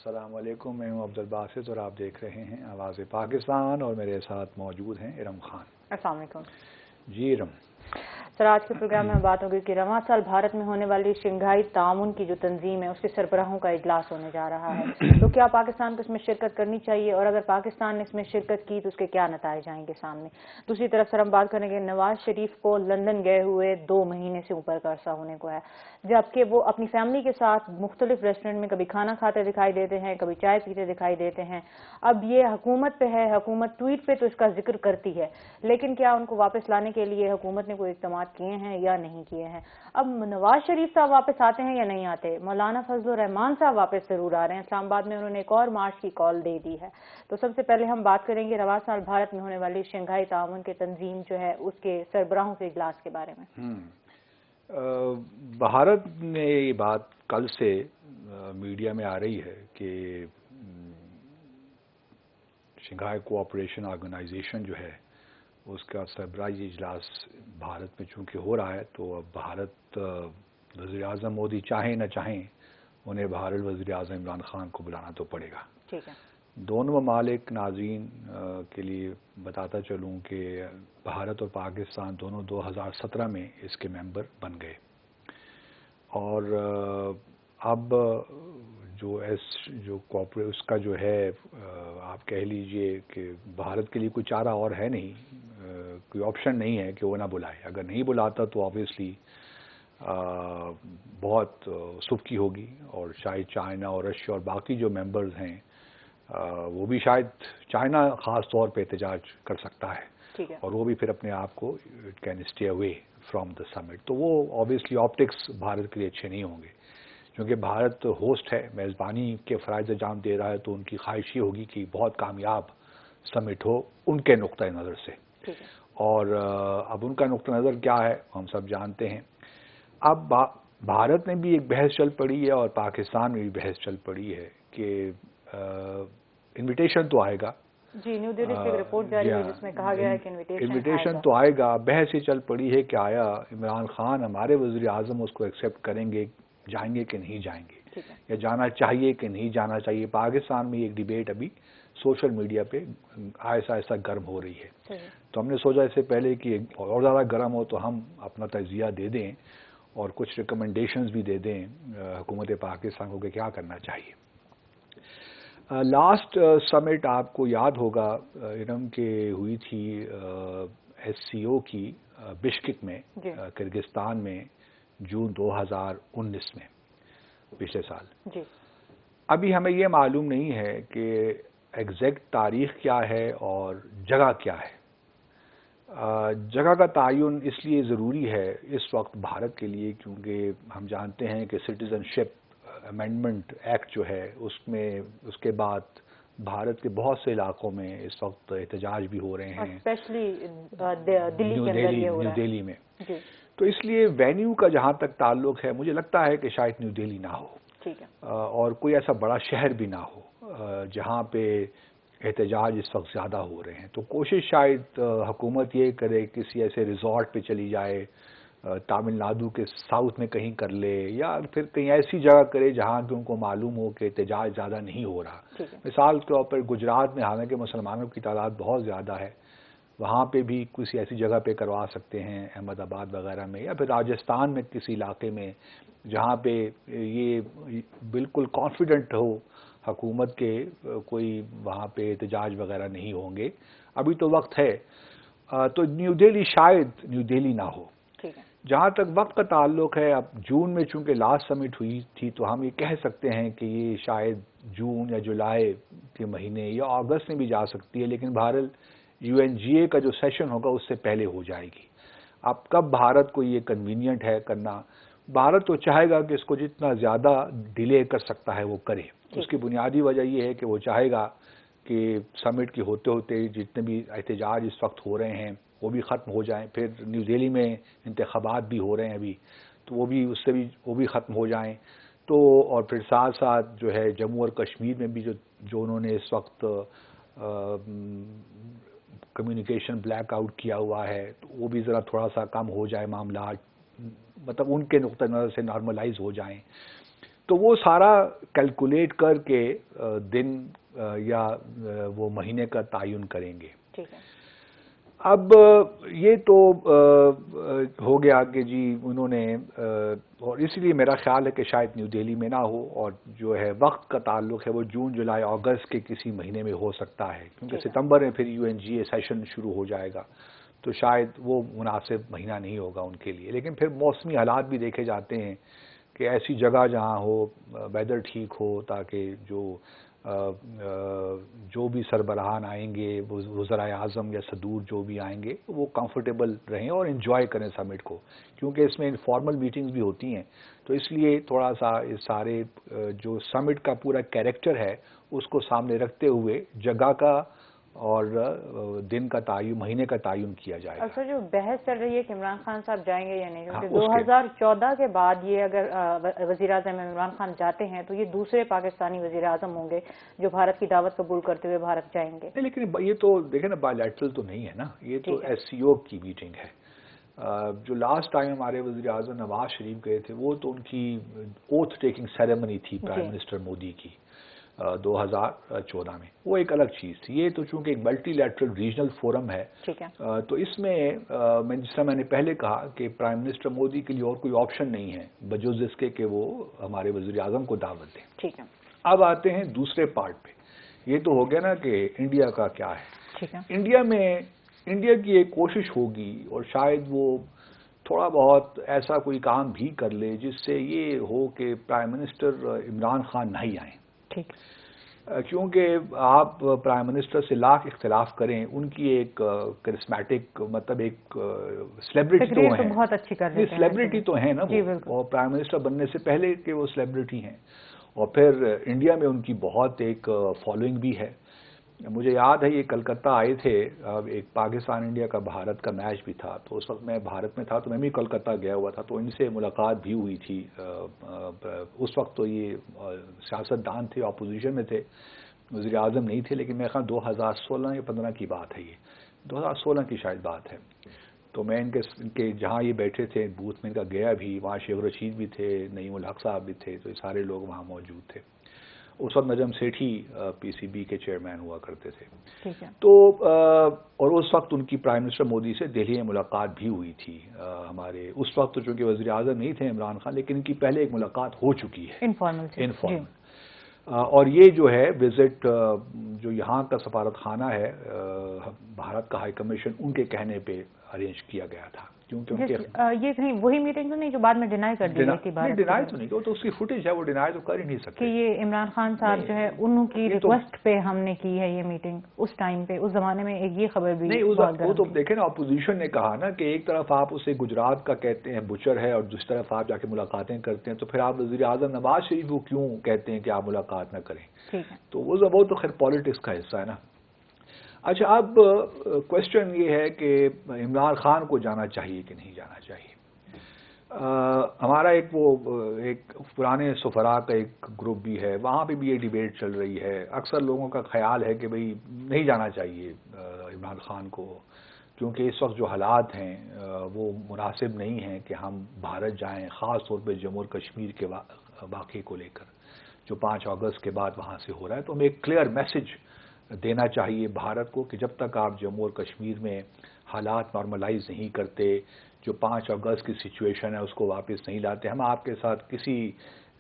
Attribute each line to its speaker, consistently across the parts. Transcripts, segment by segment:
Speaker 1: السلام علیکم، میں ہوں عبدالباسط اور آپ دیکھ رہے ہیں آواز پاکستان، اور میرے ساتھ موجود ہیں ارم خان۔
Speaker 2: السلام علیکم
Speaker 1: جی ارم،
Speaker 2: سر، آج کے پروگرام میں بات ہوگی کہ رواں سال بھارت میں ہونے والی شنگھائی تعاون کی جو تنظیم ہے اس کے سربراہوں کا اجلاس ہونے جا رہا ہے، تو کیا پاکستان کو اس میں شرکت کرنی چاہیے، اور اگر پاکستان نے اس میں شرکت کی تو اس کے کیا نتائج آئیں گے سامنے۔ دوسری طرف سر ہم بات کریں گے نواز شریف کو لندن گئے ہوئے 2 مہینے سے اوپر کا عرصہ ہونے کو ہے، جبکہ وہ اپنی فیملی کے ساتھ مختلف ریسٹورنٹ میں کبھی کھانا کھاتے دکھائی دیتے ہیں، کبھی چائے پیتے دکھائی دیتے ہیں۔ اب یہ حکومت پہ ہے، حکومت ٹویٹ پہ تو اس کا ذکر کرتی ہے، لیکن کیا ان کو واپس لانے کے لیے حکومت نے کوئی اقدامات کیے ہیں یا نہیں کیے ہیں۔ اب نواز شریف صاحب واپس آتے ہیں یا نہیں آتے، مولانا فضل الرحمان صاحب واپس ضرور آ رہے ہیں، اسلام آباد میں انہوں نے ایک اور مارچ کی کال دے دی ہے۔ تو سب سے پہلے ہم بات کریں گے رواں سال بھارت میں ہونے والی شنگھائی تعاون کی تنظیم جو ہے اس کے سربراہوں کے اجلاس کے بارے میں۔
Speaker 1: بھارت نے یہ بات کل سے میڈیا میں آ رہی ہے کہ شنگھائی کوآپریشن آرگنائزیشن جو ہے اس کا سربراہی اجلاس بھارت میں چونکہ ہو رہا ہے، تو اب بھارت وزیر اعظم مودی چاہیں نہ چاہیں انہیں بھارت وزیر اعظم عمران خان کو بلانا تو پڑے گا۔
Speaker 2: ٹھیک ہے۔
Speaker 1: دونوں ممالک ناظرین کے لیے بتاتا چلوں کہ بھارت اور پاکستان دونوں 2017 میں اس کے ممبر بن گئے، اور اب جو اس کا جو ہے آپ کہہ لیجئے کہ بھارت کے لیے کوئی چارہ اور ہے نہیں، کوئی آپشن نہیں ہے کہ وہ نہ بلائے۔ اگر نہیں بلاتا تو آبویسلی بہت سستی ہوگی، اور شاید چائنا اور رشیا اور باقی جو ممبرز ہیں وہ بھی شاید چائنا خاص طور پہ احتجاج کر سکتا ہے، اور وہ بھی پھر اپنے آپ کو it can stay away from the summit. تو وہ آبویسلی آپٹکس بھارت کے لیے اچھے نہیں ہوں گے، کیونکہ بھارت ہوسٹ ہے، میزبانی کے فرائض انجام دے رہا ہے، تو ان کی خواہش یہ ہوگی کہ بہت کامیاب سمٹ ہو ان کے نقطۂ نظر سے۔ اور اب ان کا نقطہ نظر کیا ہے ہم سب جانتے ہیں۔ اب بھارت میں بھی ایک بحث چل پڑی ہے اور پاکستان میں بھی بحث چل پڑی ہے کہ انویٹیشن تو آئے گا۔
Speaker 2: جی، نیو دہلی سے ایک رپورٹ جاری ہوئی جس میں کہا گیا ہے کہ
Speaker 1: انویٹیشن تو آئے گا۔ بحث یہ چل پڑی ہے کہ آیا عمران خان ہمارے وزیر اعظم اس کو ایکسیپٹ کریں گے، جائیں گے کہ نہیں جائیں گے، یا جانا چاہیے کہ نہیں جانا چاہیے۔ پاکستان میں ایک ڈیبیٹ ابھی سوشل میڈیا پہ آہستہ آہستہ گرم ہو رہی ہے، تو ہم نے سوچا اس سے پہلے کہ اور زیادہ گرم ہو تو ہم اپنا تجزیہ دے دیں اور کچھ ریکمنڈیشنز بھی دے دیں حکومت پاکستان کو کہ کیا کرنا چاہیے۔ لاسٹ سمٹ آپ کو یاد ہوگا ارم کہ ہوئی تھی ایس سی او کی بشکک میں کرگستان میں جون 2019 میں، پچھلے سال۔ ابھی ہمیں یہ معلوم نہیں ہے کہ ایگزیکٹ تاریخ کیا ہے اور جگہ کیا ہے۔ جگہ کا تعین اس لیے ضروری ہے اس وقت بھارت کے لیے کیونکہ ہم جانتے ہیں کہ سٹیزن شپ امینڈمنٹ ایکٹ جو ہے اس کے بعد بھارت کے بہت سے علاقوں میں اس وقت احتجاج بھی ہو رہے ہیں، نیو دہلی میں۔ تو اس لیے وینیو کا جہاں تک تعلق ہے مجھے لگتا ہے کہ شاید نیو دہلی نہ ہو، اور کوئی ایسا بڑا شہر بھی نہ ہو جہاں پہ احتجاج اس وقت زیادہ ہو رہے ہیں۔ تو کوشش شاید حکومت یہ کرے کسی ایسے ریزورٹ پہ چلی جائے، تامل ناڈو کے ساؤتھ میں کہیں کر لے، یا پھر کہیں ایسی جگہ کرے جہاں کہ ان کو معلوم ہو کہ احتجاج زیادہ نہیں ہو رہا۔ مثال کے طور پر گجرات میں حالانکہ مسلمانوں کی تعداد بہت زیادہ ہے، وہاں پہ بھی کسی ایسی جگہ پہ کروا سکتے ہیں، احمد آباد وغیرہ میں، یا پھر راجستھان میں کسی علاقے میں جہاں پہ یہ بالکل کانفیڈنٹ ہو حکومت کے کوئی وہاں پہ احتجاج وغیرہ نہیں ہوں گے۔ ابھی تو وقت ہے، تو نیو دہلی شاید نیو دہلی نہ ہو۔ جہاں تک وقت کا تعلق ہے، اب جون میں چونکہ لاسٹ سمٹ ہوئی تھی تو ہم یہ کہہ سکتے ہیں کہ یہ شاید جون یا جولائی کے مہینے یا اگست میں بھی جا سکتی ہے، لیکن بہرحال یو این جی اے کا جو سیشن ہوگا اس سے پہلے ہو جائے گی۔ اب کب بھارت کو یہ کنوینئنٹ ہے کرنا، بھارت تو چاہے گا کہ اس کو جتنا زیادہ ڈیلے کر سکتا ہے وہ کرے۔ اس کی بنیادی وجہ یہ ہے کہ وہ چاہے گا کہ سمٹ کے ہوتے ہوتے جتنے بھی احتجاج اس وقت ہو رہے ہیں وہ بھی ختم ہو جائیں، پھر نیو دہلی میں انتخابات بھی ہو رہے ہیں ابھی، تو وہ بھی ختم ہو جائیں، تو اور پھر ساتھ ساتھ جو ہے جموں اور کشمیر میں بھی جو انہوں نے اس وقت کمیونیکیشن بلیک آؤٹ کیا ہوا ہے تو وہ بھی ذرا تھوڑا سا کم ہو جائے، معاملات مطلب ان کے نقطہ نظر سے نارملائز ہو جائیں۔ تو وہ سارا کیلکولیٹ کر کے دن یا وہ مہینے کا تعین کریں گے.
Speaker 2: ٹھیک ہے.
Speaker 1: اب یہ تو ہو گیا کہ جی انہوں نے، اور اس لیے میرا خیال ہے کہ شاید نیو دہلی میں نہ ہو، اور جو ہے وقت کا تعلق ہے وہ جون جولائی اگست کے کسی مہینے میں ہو سکتا ہے، کیونکہ ستمبر میں پھر UNGA سیشن شروع ہو جائے گا، تو شاید وہ مناسب مہینہ نہیں ہوگا ان کے لیے. لیکن پھر موسمی حالات بھی دیکھے جاتے ہیں کہ ایسی جگہ جہاں ہو ویدر ٹھیک ہو تاکہ جو بھی سربراہان آئیں گے، وزرائے اعظم یا صدور جو بھی آئیں گے، وہ کمفرٹیبل رہیں اور انجوائے کریں سمٹ کو، کیونکہ اس میں انفارمل میٹنگز بھی ہوتی ہیں. تو اس لیے تھوڑا سا اس سارے جو سمٹ کا پورا کیریکٹر ہے اس کو سامنے رکھتے ہوئے جگہ کا اور دن کا تعین، مہینے کا تعین کیا جائے گا.
Speaker 2: اچھا، جو بحث چل رہی ہے کہ عمران خان صاحب جائیں گے یا نہیں، کیونکہ 2014 کے بعد یہ اگر وزیر اعظم عمران خان جاتے ہیں تو یہ دوسرے پاکستانی وزیر اعظم ہوں گے جو بھارت کی دعوت قبول کرتے ہوئے بھارت جائیں گے.
Speaker 1: لیکن یہ تو دیکھیں نا، بائی لیٹرل تو نہیں ہے نا، یہ تو SCO کی میٹنگ ہے. جو لاسٹ ٹائم ہمارے وزیر اعظم نواز شریف گئے تھے وہ تو ان کی اوتھ ٹیکنگ سیریمنی تھی پرائم منسٹر مودی کی 2014 میں، وہ ایک الگ چیز تھی. یہ تو چونکہ ایک ملٹی لیٹرل ریجنل فورم ہے، تو اس میں جس طرح میں نے پہلے کہا کہ پرائم منسٹر مودی کے لیے اور کوئی آپشن نہیں ہے بجوز اس کے کہ وہ ہمارے وزیر اعظم کو دعوت دیں.
Speaker 2: ٹھیک ہے.
Speaker 1: اب آتے ہیں دوسرے پارٹ پہ. یہ تو ہو گیا نا کہ انڈیا کا کیا ہے.
Speaker 2: ٹھیک ہے.
Speaker 1: انڈیا کی ایک کوشش ہوگی، اور شاید وہ تھوڑا بہت ایسا کوئی کام بھی کر لے جس سے یہ ہو کہ پرائم منسٹر عمران خان نہیں آئیں.
Speaker 2: ٹھیک.
Speaker 1: کیونکہ آپ پرائم منسٹر سے لاکھ اختلاف کریں، ان کی ایک کرسمیٹک، مطلب ایک سیلیبریٹی تو ہیں،
Speaker 2: بہت اچھی کر رہے ہیں،
Speaker 1: سیلیبریٹی تو ہیں نا وہ، اور پرائم منسٹر بننے سے پہلے کہ وہ سیلیبریٹی ہیں، اور پھر انڈیا میں ان کی بہت ایک فالوئنگ بھی ہے. مجھے یاد ہے یہ کلکتہ آئے تھے، ایک پاکستان انڈیا کا بھارت کا میچ بھی تھا، تو اس وقت میں بھارت میں تھا تو میں بھی کلکتہ گیا ہوا تھا، تو ان سے ملاقات بھی ہوئی تھی. اس وقت تو یہ سیاستدان تھے، اپوزیشن میں تھے، وزیر اعظم نہیں تھے، لیکن میرے خیال 2016 یا 15 کی بات ہے، یہ 2016 کی شاید بات ہے. تو میں ان کے جہاں یہ بیٹھے تھے بوتھ میں ان کا گیا بھی، وہاں شیخ رشید بھی تھے، نعیم الحق صاحب بھی تھے، تو یہ سارے لوگ وہاں موجود تھے. اس وقت نجم سیٹھی PCB کے چیئرمین ہوا کرتے تھے. تو اور اس وقت ان کی پرائم منسٹر مودی سے دہلی میں ملاقات بھی ہوئی تھی. ہمارے اس وقت تو چونکہ وزیر اعظم نہیں تھے عمران خان، لیکن ان کی پہلے ایک ملاقات ہو چکی ہے انفارمل. اور یہ جو ہے وزٹ جو یہاں کا سفارت خانہ ہے، بھارت کا ہائی کمیشن، ان کے کہنے پہ ارینج کیا گیا تھا، کیونکہ ان کے
Speaker 2: یہ نہیں وہی میٹنگ تو نہیں جو بعد میں ڈینائی کر دی گئی تھی.
Speaker 1: ڈینائی تو نہیں، وہ تو اس کی فوٹیج ہے، وہ ڈینائی تو کر ہی نہیں سکتے
Speaker 2: کہ یہ عمران خان صاحب جو ہے انہوں کی ریکویسٹ پہ ہم نے کی ہے یہ میٹنگ. اس ٹائم پہ اس زمانے میں ایک یہ خبر بھی نہیں،
Speaker 1: وہ تو دیکھیں نا، اپوزیشن نے کہا نا کہ ایک طرف آپ اسے گجرات کا کہتے ہیں بچر ہے، اور دوسری طرف آپ جا کے ملاقاتیں کرتے ہیں، تو پھر آپ وزیر اعظم نواز شریف کو کیوں کہتے ہیں کہ آپ ملاقات نہ کریں. تو وہ تو خیر پالیٹکس کا حصہ ہے نا. اچھا، اب کوشچن یہ ہے کہ عمران خان کو جانا چاہیے کہ نہیں جانا چاہیے. ہمارا ایک پرانے سفراء کا ایک گروپ بھی ہے، وہاں پہ بھی یہ ڈیبیٹ چل رہی ہے. اکثر لوگوں کا خیال ہے کہ بھئی نہیں جانا چاہیے عمران خان کو، کیونکہ اس وقت جو حالات ہیں وہ مناسب نہیں ہیں کہ ہم بھارت جائیں، خاص طور پہ جموں اور کشمیر کے واقعے کو لے کر جو 5 اگست کے بعد وہاں سے ہو رہا ہے. تو ہمیں ایک کلیئر میسج دینا چاہیے بھارت کو کہ جب تک آپ جموں اور کشمیر میں حالات نارملائز نہیں کرتے، جو 5 اگست کی سچویشن ہے اس کو واپس نہیں لاتے، ہم آپ کے ساتھ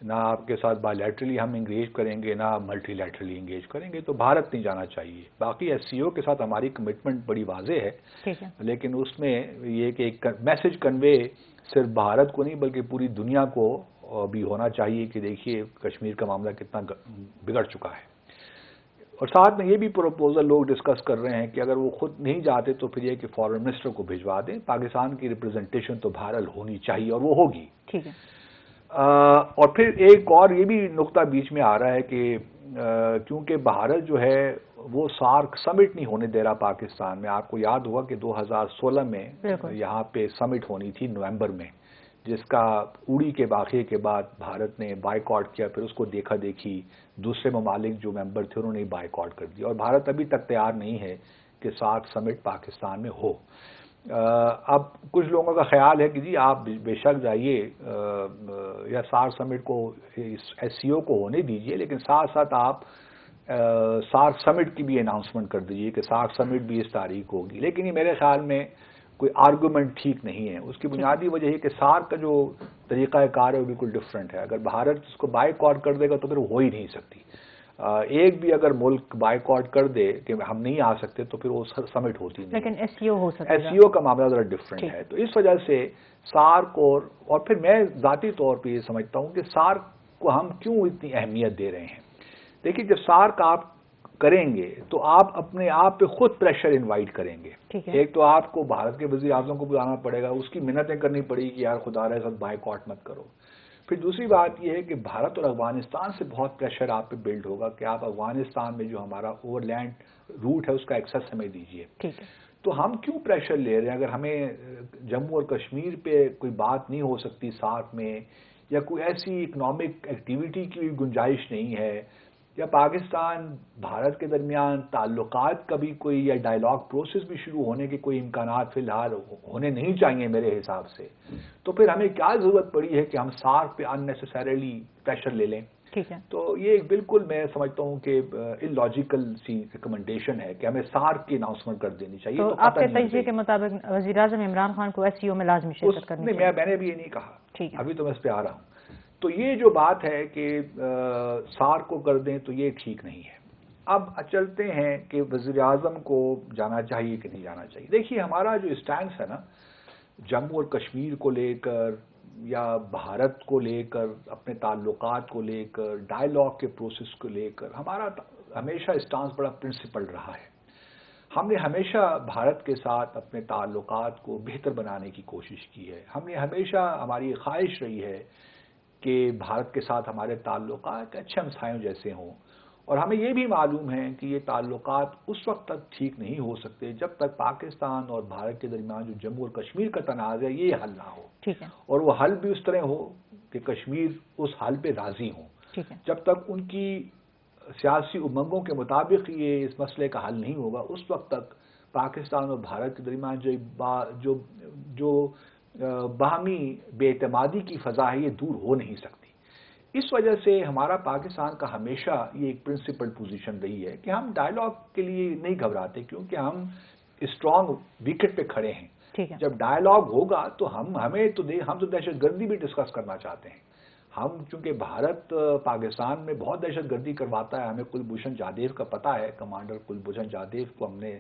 Speaker 1: نہ آپ کے ساتھ بائی لیٹرلی ہم انگیج کریں گے، نہ ملٹی لیٹرلی انگیج کریں گے. تو بھارت نہیں جانا چاہیے. باقی SCO کے ساتھ ہماری کمٹمنٹ بڑی واضح ہے، لیکن اس میں یہ کہ ایک میسج کنوے صرف بھارت کو نہیں بلکہ پوری دنیا کو بھی ہونا چاہیے کہ دیکھیے کشمیر کا معاملہ کتنا بگڑ چکا ہے. اور ساتھ میں یہ بھی پروپوزل لوگ ڈسکس کر رہے ہیں کہ اگر وہ خود نہیں جاتے تو پھر یہ کہ فارن منسٹر کو بھجوا دیں. پاکستان کی ریپرزنٹیشن تو بہرحال ہونی چاہیے اور وہ ہوگی.
Speaker 2: ٹھیک ہے.
Speaker 1: اور پھر ایک اور یہ بھی نقطہ بیچ میں آ رہا ہے کہ کیونکہ بھارت جو ہے وہ سارک سمٹ نہیں ہونے دے رہا پاکستان میں. آپ کو یاد ہوگا کہ 2016 میں یہاں پہ سمٹ ہونی تھی نومبر میں، جس کا اوڑی کے واقعے کے بعد بھارت نے بائیکاٹ کیا. پھر اس کو دیکھا دیکھی دوسرے ممالک جو ممبر تھے انہوں نے بائیکاٹ کر دیا، اور بھارت ابھی تک تیار نہیں ہے کہ سارک سمٹ پاکستان میں ہو. اب کچھ لوگوں کا خیال ہے کہ جی آپ بے شک جائیے یا سارک سمٹ کو ایس سی او کو ہونے دیجئے، لیکن ساتھ ساتھ آپ سارک سمٹ کی بھی اناؤنسمنٹ کر دیجئے کہ سارک سمٹ بھی اس تاریخ ہوگی. لیکن یہ میرے خیال میں کوئی آرگومنٹ ٹھیک نہیں ہے. اس کی بنیادی وجہ یہ کہ سارک کا جو طریقہ کار ہے وہ بالکل ڈفرینٹ ہے. اگر بھارت اس کو بائیک آؤٹ کر دے گا تو پھر ہو ہی نہیں سکتی. ایک بھی اگر ملک بائیک آؤٹ کر دے کہ ہم نہیں آ سکتے تو پھر وہ سمٹ ہوتی نہیں.
Speaker 2: لیکن ایس سی او ہو سکتا ہے.
Speaker 1: ایس سی او کا معاملہ ذرا ڈفرینٹ ہے. تو اس وجہ سے سارک اور پھر میں ذاتی طور پہ یہ سمجھتا ہوں کہ سارک کو ہم کیوں اتنی اہمیت دے رہے ہیں. دیکھیے جب سارک آپ کریں گے تو آپ اپنے آپ پہ خود پریشر انوائٹ کریں گے. ایک تو آپ کو بھارت کے وزیر اعظم کو بلانا پڑے گا، اس کی منتیں کرنی پڑے گی کہ یار خدا رہے ساتھ بائیک آؤٹ مت کرو. پھر دوسری بات یہ ہے کہ بھارت اور افغانستان سے بہت پریشر آپ پہ بلڈ ہوگا کہ آپ افغانستان میں جو ہمارا اوور لینڈ روٹ ہے اس کا ایکسس ہمیں دیجیے. تو ہم کیوں پریشر لے رہے ہیں؟ اگر ہمیں جموں اور کشمیر پہ کوئی بات نہیں ہو سکتی ساتھ میں، یا کوئی ایسی اکنامک ایکٹیویٹی کی گنجائش نہیں ہے، یا پاکستان بھارت کے درمیان تعلقات کا بھی کوئی یا ڈائیلاگ پروسیس بھی شروع ہونے کے کوئی امکانات فی الحال ہونے نہیں چاہیے میرے حساب سے، تو پھر ہمیں کیا ضرورت پڑی ہے کہ ہم سارک پہ ان نیسیسریلی پریشر لے لیں. تو یہ بالکل میں سمجھتا ہوں کہ ان لاجیکل سی ریکمنڈیشن ہے کہ ہمیں سارک کی اناؤنسمنٹ کر دینی چاہیے.
Speaker 2: تو آپ کے تجزیے کے مطابق وزیر اعظم عمران خان کو ایس سی او میں لازمی شرکت کرنی چاہیے؟
Speaker 1: میں نے بھی یہ نہیں کہا، ابھی تو میں اس پہ آ رہا ہوں. تو یہ جو بات ہے کہ سارک کو کر دیں تو یہ ٹھیک نہیں ہے. اب چلتے ہیں کہ وزیر اعظم کو جانا چاہیے کہ نہیں جانا چاہیے. دیکھیے ہمارا جو اسٹینس ہے نا جموں اور کشمیر کو لے کر یا بھارت کو لے کر، اپنے تعلقات کو لے کر، ڈائیلاگ کے پروسیس کو لے کر، ہمارا ہمیشہ اسٹانس بڑا پرنسپل رہا ہے. ہم نے ہمیشہ بھارت کے ساتھ اپنے تعلقات کو بہتر بنانے کی کوشش کی ہے. ہم نے ہمیشہ، ہماری خواہش رہی ہے کہ بھارت کے ساتھ ہمارے تعلقات اچھے ہمسایوں جیسے ہوں. اور ہمیں یہ بھی معلوم ہے کہ یہ تعلقات اس وقت تک ٹھیک نہیں ہو سکتے جب تک پاکستان اور بھارت کے درمیان جو جموں اور کشمیر کا تنازع ہے یہ حل نہ ہو. اور وہ حل بھی اس طرح ہو کہ کشمیر اس حل پہ راضی ہوں. جب تک ان کی سیاسی امنگوں کے مطابق یہ اس مسئلے کا حل نہیں ہوگا اس وقت تک پاکستان اور بھارت کے درمیان جو باہمی بے اعتمادی کی فضا ہے یہ دور ہو نہیں سکتی. اس وجہ سے ہمارا پاکستان کا ہمیشہ یہ ایک پرنسپل پوزیشن رہی ہے کہ ہم ڈائیلاگ کے لیے نہیں گھبراتے کیونکہ ہم اسٹرانگ وکٹ پہ کھڑے ہیں. جب ڈائیلاگ ہوگا تو ہم تو دہشت گردی بھی ڈسکس کرنا چاہتے ہیں. ہم چونکہ بھارت پاکستان میں بہت دہشت گردی کرواتا ہے، ہمیں کلبھوشن جادیو کا پتہ ہے، کمانڈر کلبھوشن جادیو کو ہم نے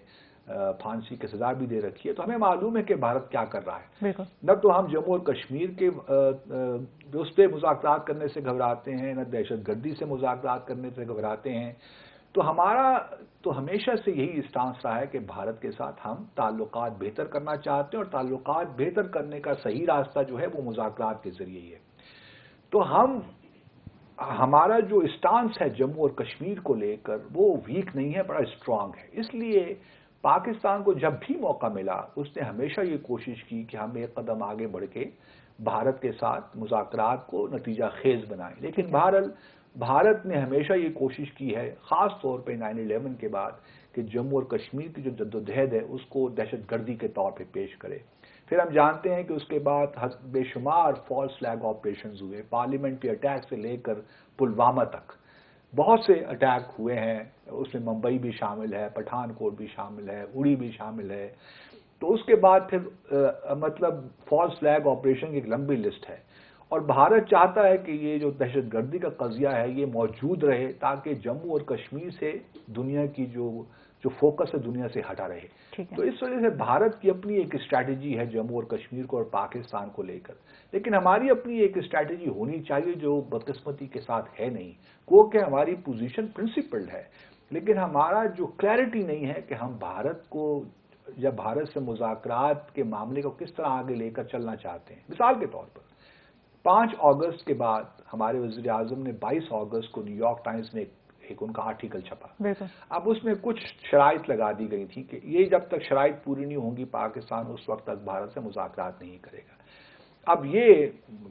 Speaker 1: پھانسی کی سزا بھی دے رکھی ہے. تو ہمیں معلوم ہے کہ بھارت کیا کر رہا ہے. نہ تو ہم جموں اور کشمیر کے اس پہ مذاکرات کرنے سے گھبراتے ہیں، نہ دہشت گردی سے مذاکرات کرنے سے گھبراتے ہیں. تو ہمارا تو ہمیشہ سے یہی اسٹانس رہا ہے کہ بھارت کے ساتھ ہم تعلقات بہتر کرنا چاہتے ہیں اور تعلقات بہتر کرنے کا صحیح راستہ جو ہے وہ مذاکرات کے ذریعے ہی ہے. تو ہمارا جو اسٹانس ہے جموں اور کشمیر کو لے کر وہ ویک نہیں ہے، بڑا اسٹرانگ ہے. اس لیے پاکستان کو جب بھی موقع ملا اس نے ہمیشہ یہ کوشش کی کہ ہم ایک قدم آگے بڑھ کے بھارت کے ساتھ مذاکرات کو نتیجہ خیز بنائیں. لیکن بھارت نے ہمیشہ یہ کوشش کی ہے خاص طور پہ 9/11 کے بعد کہ جموں اور کشمیر کی جو جدوجہد ہے اس کو دہشت گردی کے طور پہ پیش کرے. پھر ہم جانتے ہیں کہ اس کے بعد بے شمار فالس فلیگ آپریشنز ہوئے، پارلیمنٹ کے اٹیک سے لے کر پلوامہ تک بہت سے اٹیک ہوئے ہیں. اس میں ممبئی بھی شامل ہے، پٹھان کوٹ بھی شامل ہے، اڑی بھی شامل ہے. تو اس کے بعد پھر مطلب فالس فلیگ آپریشن کی ایک لمبی لسٹ ہے. اور بھارت چاہتا ہے کہ یہ جو دہشت گردی کا قضیہ ہے یہ موجود رہے تاکہ جموں اور کشمیر سے دنیا کی جو فوکس ہے دنیا سے ہٹا رہے. تو اس وجہ سے بھارت کی اپنی ایک اسٹریٹجی ہے جموں اور کشمیر کو اور پاکستان کو لے کر. لیکن ہماری اپنی ایک اسٹریٹجی ہونی چاہیے جو بدقسمتی کے ساتھ ہے نہیں. وہ کہ ہماری پوزیشن پرنسپلڈ ہے لیکن ہمارا جو کلیئرٹی نہیں ہے کہ ہم بھارت کو یا بھارت سے مذاکرات کے معاملے کو کس طرح آگے لے کر چلنا چاہتے ہیں. مثال کے طور پر 5 اگست کے بعد ہمارے وزیر اعظم نے 22 اگست کو نیو یارک ٹائمز میں ایک ان کا آرٹیکل چھپا. اب اس میں کچھ شرائط لگا دی گئی تھی کہ یہ جب تک شرائط پوری نہیں ہوں گی پاکستان اس وقت تک بھارت سے مذاکرات نہیں کرے گا. اب یہ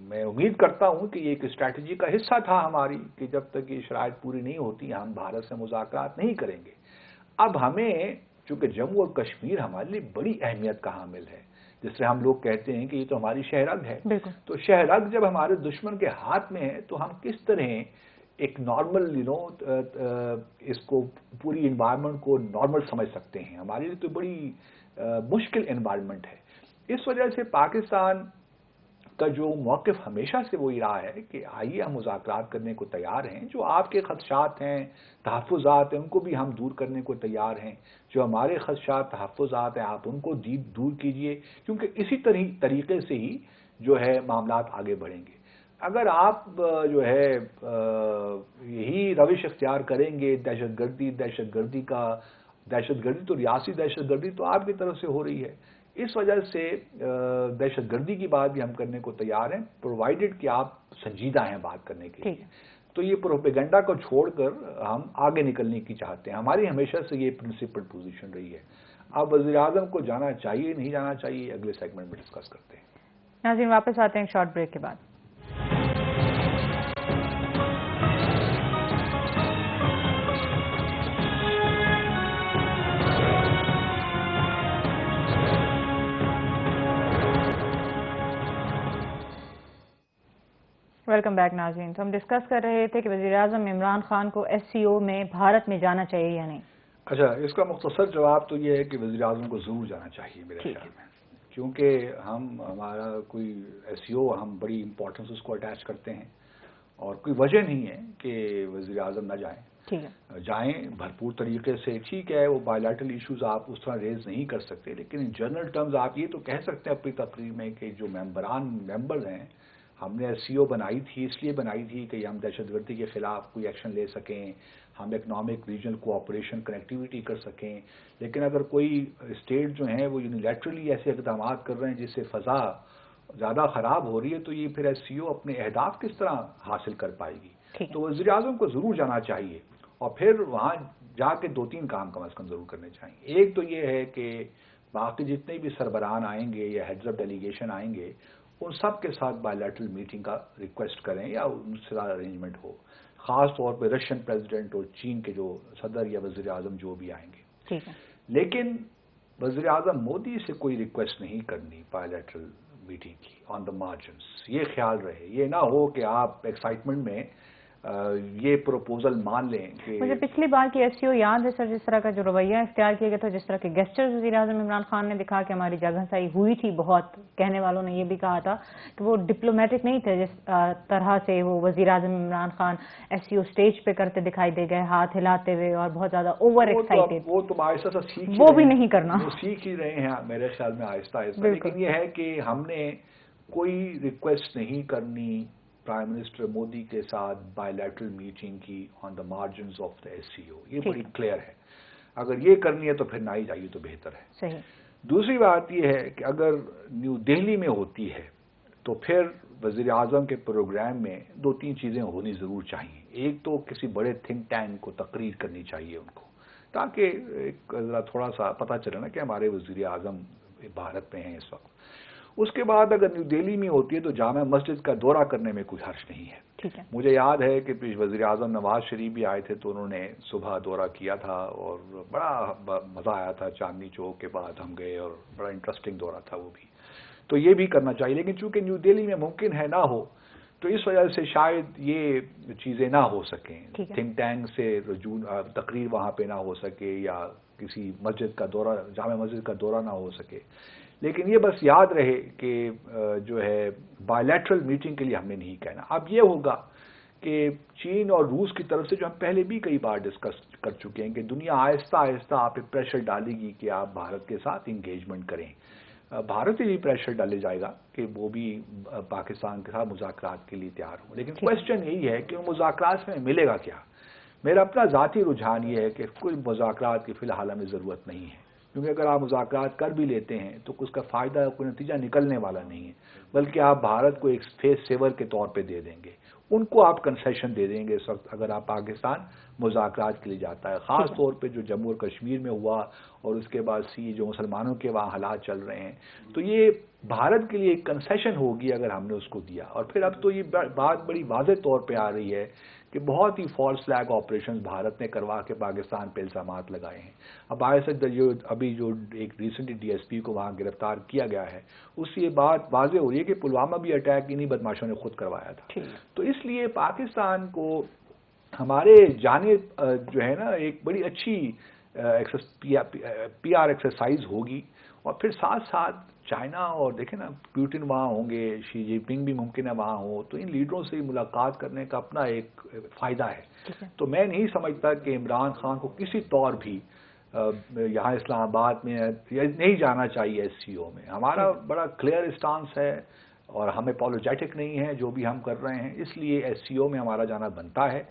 Speaker 1: میں امید کرتا ہوں کہ یہ ایک اسٹریٹجی کا حصہ تھا ہماری کہ جب تک یہ شرائط پوری نہیں ہوتی ہم بھارت سے مذاکرات نہیں کریں گے. اب ہمیں چونکہ جموں اور کشمیر ہمارے لیے بڑی اہمیت کا حامل ہے. جس طرح ہم لوگ کہتے ہیں کہ یہ تو ہماری شہرگ ہے, تو شہرگ جب ہمارے دشمن کے ہاتھ میں ہے تو ہم کس طرح ایک نارمل اس کو پوری انوائرمنٹ کو نارمل سمجھ سکتے ہیں. ہمارے لیے تو بڑی مشکل انوائرمنٹ ہے. اس وجہ سے پاکستان کا جو موقف ہمیشہ سے وہی رہا ہے کہ آئیے ہم مذاکرات کرنے کو تیار ہیں, جو آپ کے خدشات ہیں, تحفظات ہیں, ان کو بھی ہم دور کرنے کو تیار ہیں, جو ہمارے خدشات تحفظات ہیں آپ ان کو دور کیجئے, کیونکہ اسی طریقے سے ہی جو ہے معاملات آگے بڑھیں گے. اگر آپ جو ہے یہی روش اختیار کریں گے دہشت گردی تو ریاستی دہشت گردی تو آپ کی طرف سے ہو رہی ہے, اس وجہ سے دہشت گردی کی بات بھی ہم کرنے کو تیار ہیں, پرووائڈڈ کہ آپ سنجیدہ ہیں بات کرنے کے لیے. تو یہ پروپیگنڈا کو چھوڑ کر ہم آگے نکلنے کی چاہتے ہیں. ہماری ہمیشہ سے یہ پرنسپل پوزیشن رہی ہے. اب وزیر اعظم کو جانا چاہیے نہیں جانا چاہیے اگلے سیگمنٹ میں ڈسکس کرتے ہیں.
Speaker 2: ناظرین واپس آتے ہیں شارٹ بریک کے بعد. ویلکم بیک ناظرین. تو ہم ڈسکس کر رہے تھے کہ وزیر اعظم عمران خان کو ایس سی او میں بھارت میں جانا چاہیے یا نہیں.
Speaker 1: اچھا, اس کا مختصر جواب تو یہ ہے کہ وزیر اعظم کو ضرور جانا چاہیے میرے خیال میں, کیونکہ ہمارا کوئی ایس سی او ہم بڑی امپورٹنس اس کو اٹیچ کرتے ہیں اور کوئی وجہ نہیں ہے کہ وزیر اعظم نہ جائیں. جائیں بھرپور طریقے سے. ٹھیک ہے وہ بائیلیٹرل ایشوز آپ اس طرح ریز نہیں کر سکتے, لیکن ان جنرل ٹرمز آپ یہ تو کہہ سکتے ہیں اپنی تقریر میں کہ جو ممبرز ہیں, ہم نے ایس سی او بنائی تھی اس لیے بنائی تھی کہ ہم دہشت گردی کے خلاف کوئی ایکشن لے سکیں, ہم اکنامک ریجنل کوآپریشن کنیکٹیویٹی کر سکیں. لیکن اگر کوئی اسٹیٹ جو ہیں وہ یونیلیٹرلی ایسے اقدامات کر رہے ہیں جس سے فضا زیادہ خراب ہو رہی ہے, تو یہ پھر ایس سی او اپنے اہداف کس طرح حاصل کر پائے گی. تو وزیر اعظم کو ضرور جانا چاہیے, اور پھر وہاں جا کے 2-3 کام کم از کم ضرور کرنے چاہیے. ایک تو یہ ہے کہ باقی جتنے بھی سربراہان آئیں گے یا ہیڈز آف ڈیلیگیشن آئیں گے, ان سب کے ساتھ بائیلیٹرل میٹنگ کا ریکویسٹ کریں یا ان سے ارینجمنٹ ہو, خاص طور پہ رشین پریزیڈنٹ اور چین کے جو صدر یا وزیر اعظم جو بھی آئیں گے. لیکن وزیر اعظم مودی سے کوئی ریکویسٹ نہیں کرنی بائیلیٹرل میٹنگ کی آن دا مارجنس. یہ خیال رہے, یہ نہ ہو کہ آپ ایکسائٹمنٹ میں یہ پروپوزل مان لیں کہ
Speaker 2: مجھے پچھلی بار کی ایس سی او یاد ہے سر, جس طرح کا جو رویہ اختیار کیا گیا تھا, جس طرح کے گیسچرز وزیر اعظم عمران خان نے دکھا کہ ہماری جگہ سائی ہوئی تھی بہت. کہنے والوں نے یہ بھی کہا تھا کہ وہ ڈپلومیٹک نہیں تھے جس طرح سے وہ وزیر اعظم عمران خان ایس سی او اسٹیج پہ کرتے دکھائی دے گئے, ہاتھ ہلاتے ہوئے اور بہت زیادہ اوور ایکسائٹیڈ.
Speaker 1: وہ تو آہستہ سیکھ
Speaker 2: وہ بھی نہیں کرنا,
Speaker 1: وہ سیکھ ہی رہے ہیں میرے خیال میں آہستہ آہستہ. لیکن یہ ہے کہ ہم نے کوئی ریکویسٹ نہیں کرنی پرائم منسٹر مودی کے ساتھ بائیلیٹرل میٹنگ کی on the margins of the S C O. یہ بڑی کلیئر ہے. اگر یہ کرنی ہے تو پھر نہ ہی جائیے تو بہتر ہے.
Speaker 2: صحیح.
Speaker 1: دوسری بات یہ ہے کہ اگر نیو دہلی میں ہوتی ہے تو پھر وزیر اعظم کے پروگرام میں 2-3 چیزیں ہونی ضرور چاہیے. ایک تو کسی بڑے تھنک ٹینک کو تقریر کرنی چاہیے ان کو, تاکہ ایک تھوڑا سا پتہ چلے نا کہ ہمارے وزیر اعظم بھارت میں ہیں اس وقت. اس کے بعد اگر نیو دہلی میں ہوتی ہے تو جامع مسجد کا دورہ کرنے میں کوئی حرج نہیں ہے. مجھے یاد ہے کہ وزیر اعظم نواز شریف بھی آئے تھے تو انہوں نے صبح دورہ کیا تھا اور بڑا مزہ آیا تھا. چاندنی چوک کے بعد ہم گئے اور بڑا انٹرسٹنگ دورہ تھا وہ بھی. تو یہ بھی کرنا چاہیے. لیکن چونکہ نیو دہلی میں ممکن ہے نہ ہو تو اس وجہ سے شاید یہ چیزیں نہ ہو سکیں. تھنک ٹینک سے تقریر وہاں پہ نہ ہو سکے یا کسی مسجد کا دورہ, جامع مسجد کا دورہ نہ ہو سکے. لیکن یہ بس یاد رہے کہ جو ہے بائیلیٹرل میٹنگ کے لیے ہم نے نہیں کہنا. اب یہ ہوگا کہ چین اور روس کی طرف سے جو ہم پہلے بھی کئی بار ڈسکس کر چکے ہیں کہ دنیا آہستہ آہستہ آپ پہ پریشر ڈالے گی کہ آپ بھارت کے ساتھ انگیجمنٹ کریں. بھارت سے بھی پریشر ڈالے جائے گا کہ وہ بھی پاکستان کے ساتھ مذاکرات کے لیے تیار ہوں. لیکن کوشچن یہی ہے کہ وہ مذاکرات میں ملے گا کیا. میرا اپنا ذاتی رجحان یہ ہے کہ کوئی مذاکرات کی فی الحال ہمیں ضرورت نہیں ہے, کیونکہ اگر آپ مذاکرات کر بھی لیتے ہیں تو اس کا فائدہ کوئی نتیجہ نکلنے والا نہیں ہے, بلکہ آپ بھارت کو ایک فیس سیور کے طور پہ دے دیں گے. ان کو آپ کنسیشن دے دیں گے اس وقت اگر آپ پاکستان مذاکرات کے لیے جاتا ہے, خاص طور پہ جو جموں اور کشمیر میں ہوا اور اس کے بعد جو مسلمانوں کے وہاں حالات چل رہے ہیں. تو یہ بھارت کے لیے ایک کنسیشن ہوگی اگر ہم نے اس کو دیا. اور پھر اب تو یہ بات بڑی واضح طور پہ آ رہی ہے کہ بہت ہی فالس فلیگ آپریشنز بھارت نے کروا کے پاکستان پہ الزامات لگائے ہیں. اب ابھی جو ایک ریسنٹلی ڈی ایس پی کو وہاں گرفتار کیا گیا ہے, اس سے یہ بات واضح ہو رہی ہے کہ پلوامہ بھی اٹیک انہی بدماشوں نے خود کروایا تھا. تو اس لیے پاکستان کو ہمارے جانب جو ہے نا ایک بڑی اچھی پی آر ایکسرسائز ہوگی, اور پھر ساتھ ساتھ چائنا اور دیکھیں نا پیوٹن وہاں ہوں گے, شی جن پنگ بھی ممکن ہے وہاں ہو, تو ان لیڈروں سے ملاقات کرنے کا اپنا ایک فائدہ ہے. تو میں نہیں سمجھتا کہ عمران خان کو کسی طور بھی یہاں اسلام آباد میں نہیں جانا چاہیے ایس سی او میں. ہمارا بڑا کلیئر اسٹانس ہے اور ہم اپولوجیٹک نہیں ہیں جو بھی ہم کر رہے ہیں, اس لیے ایس سی او میں ہمارا جانا بنتا ہے.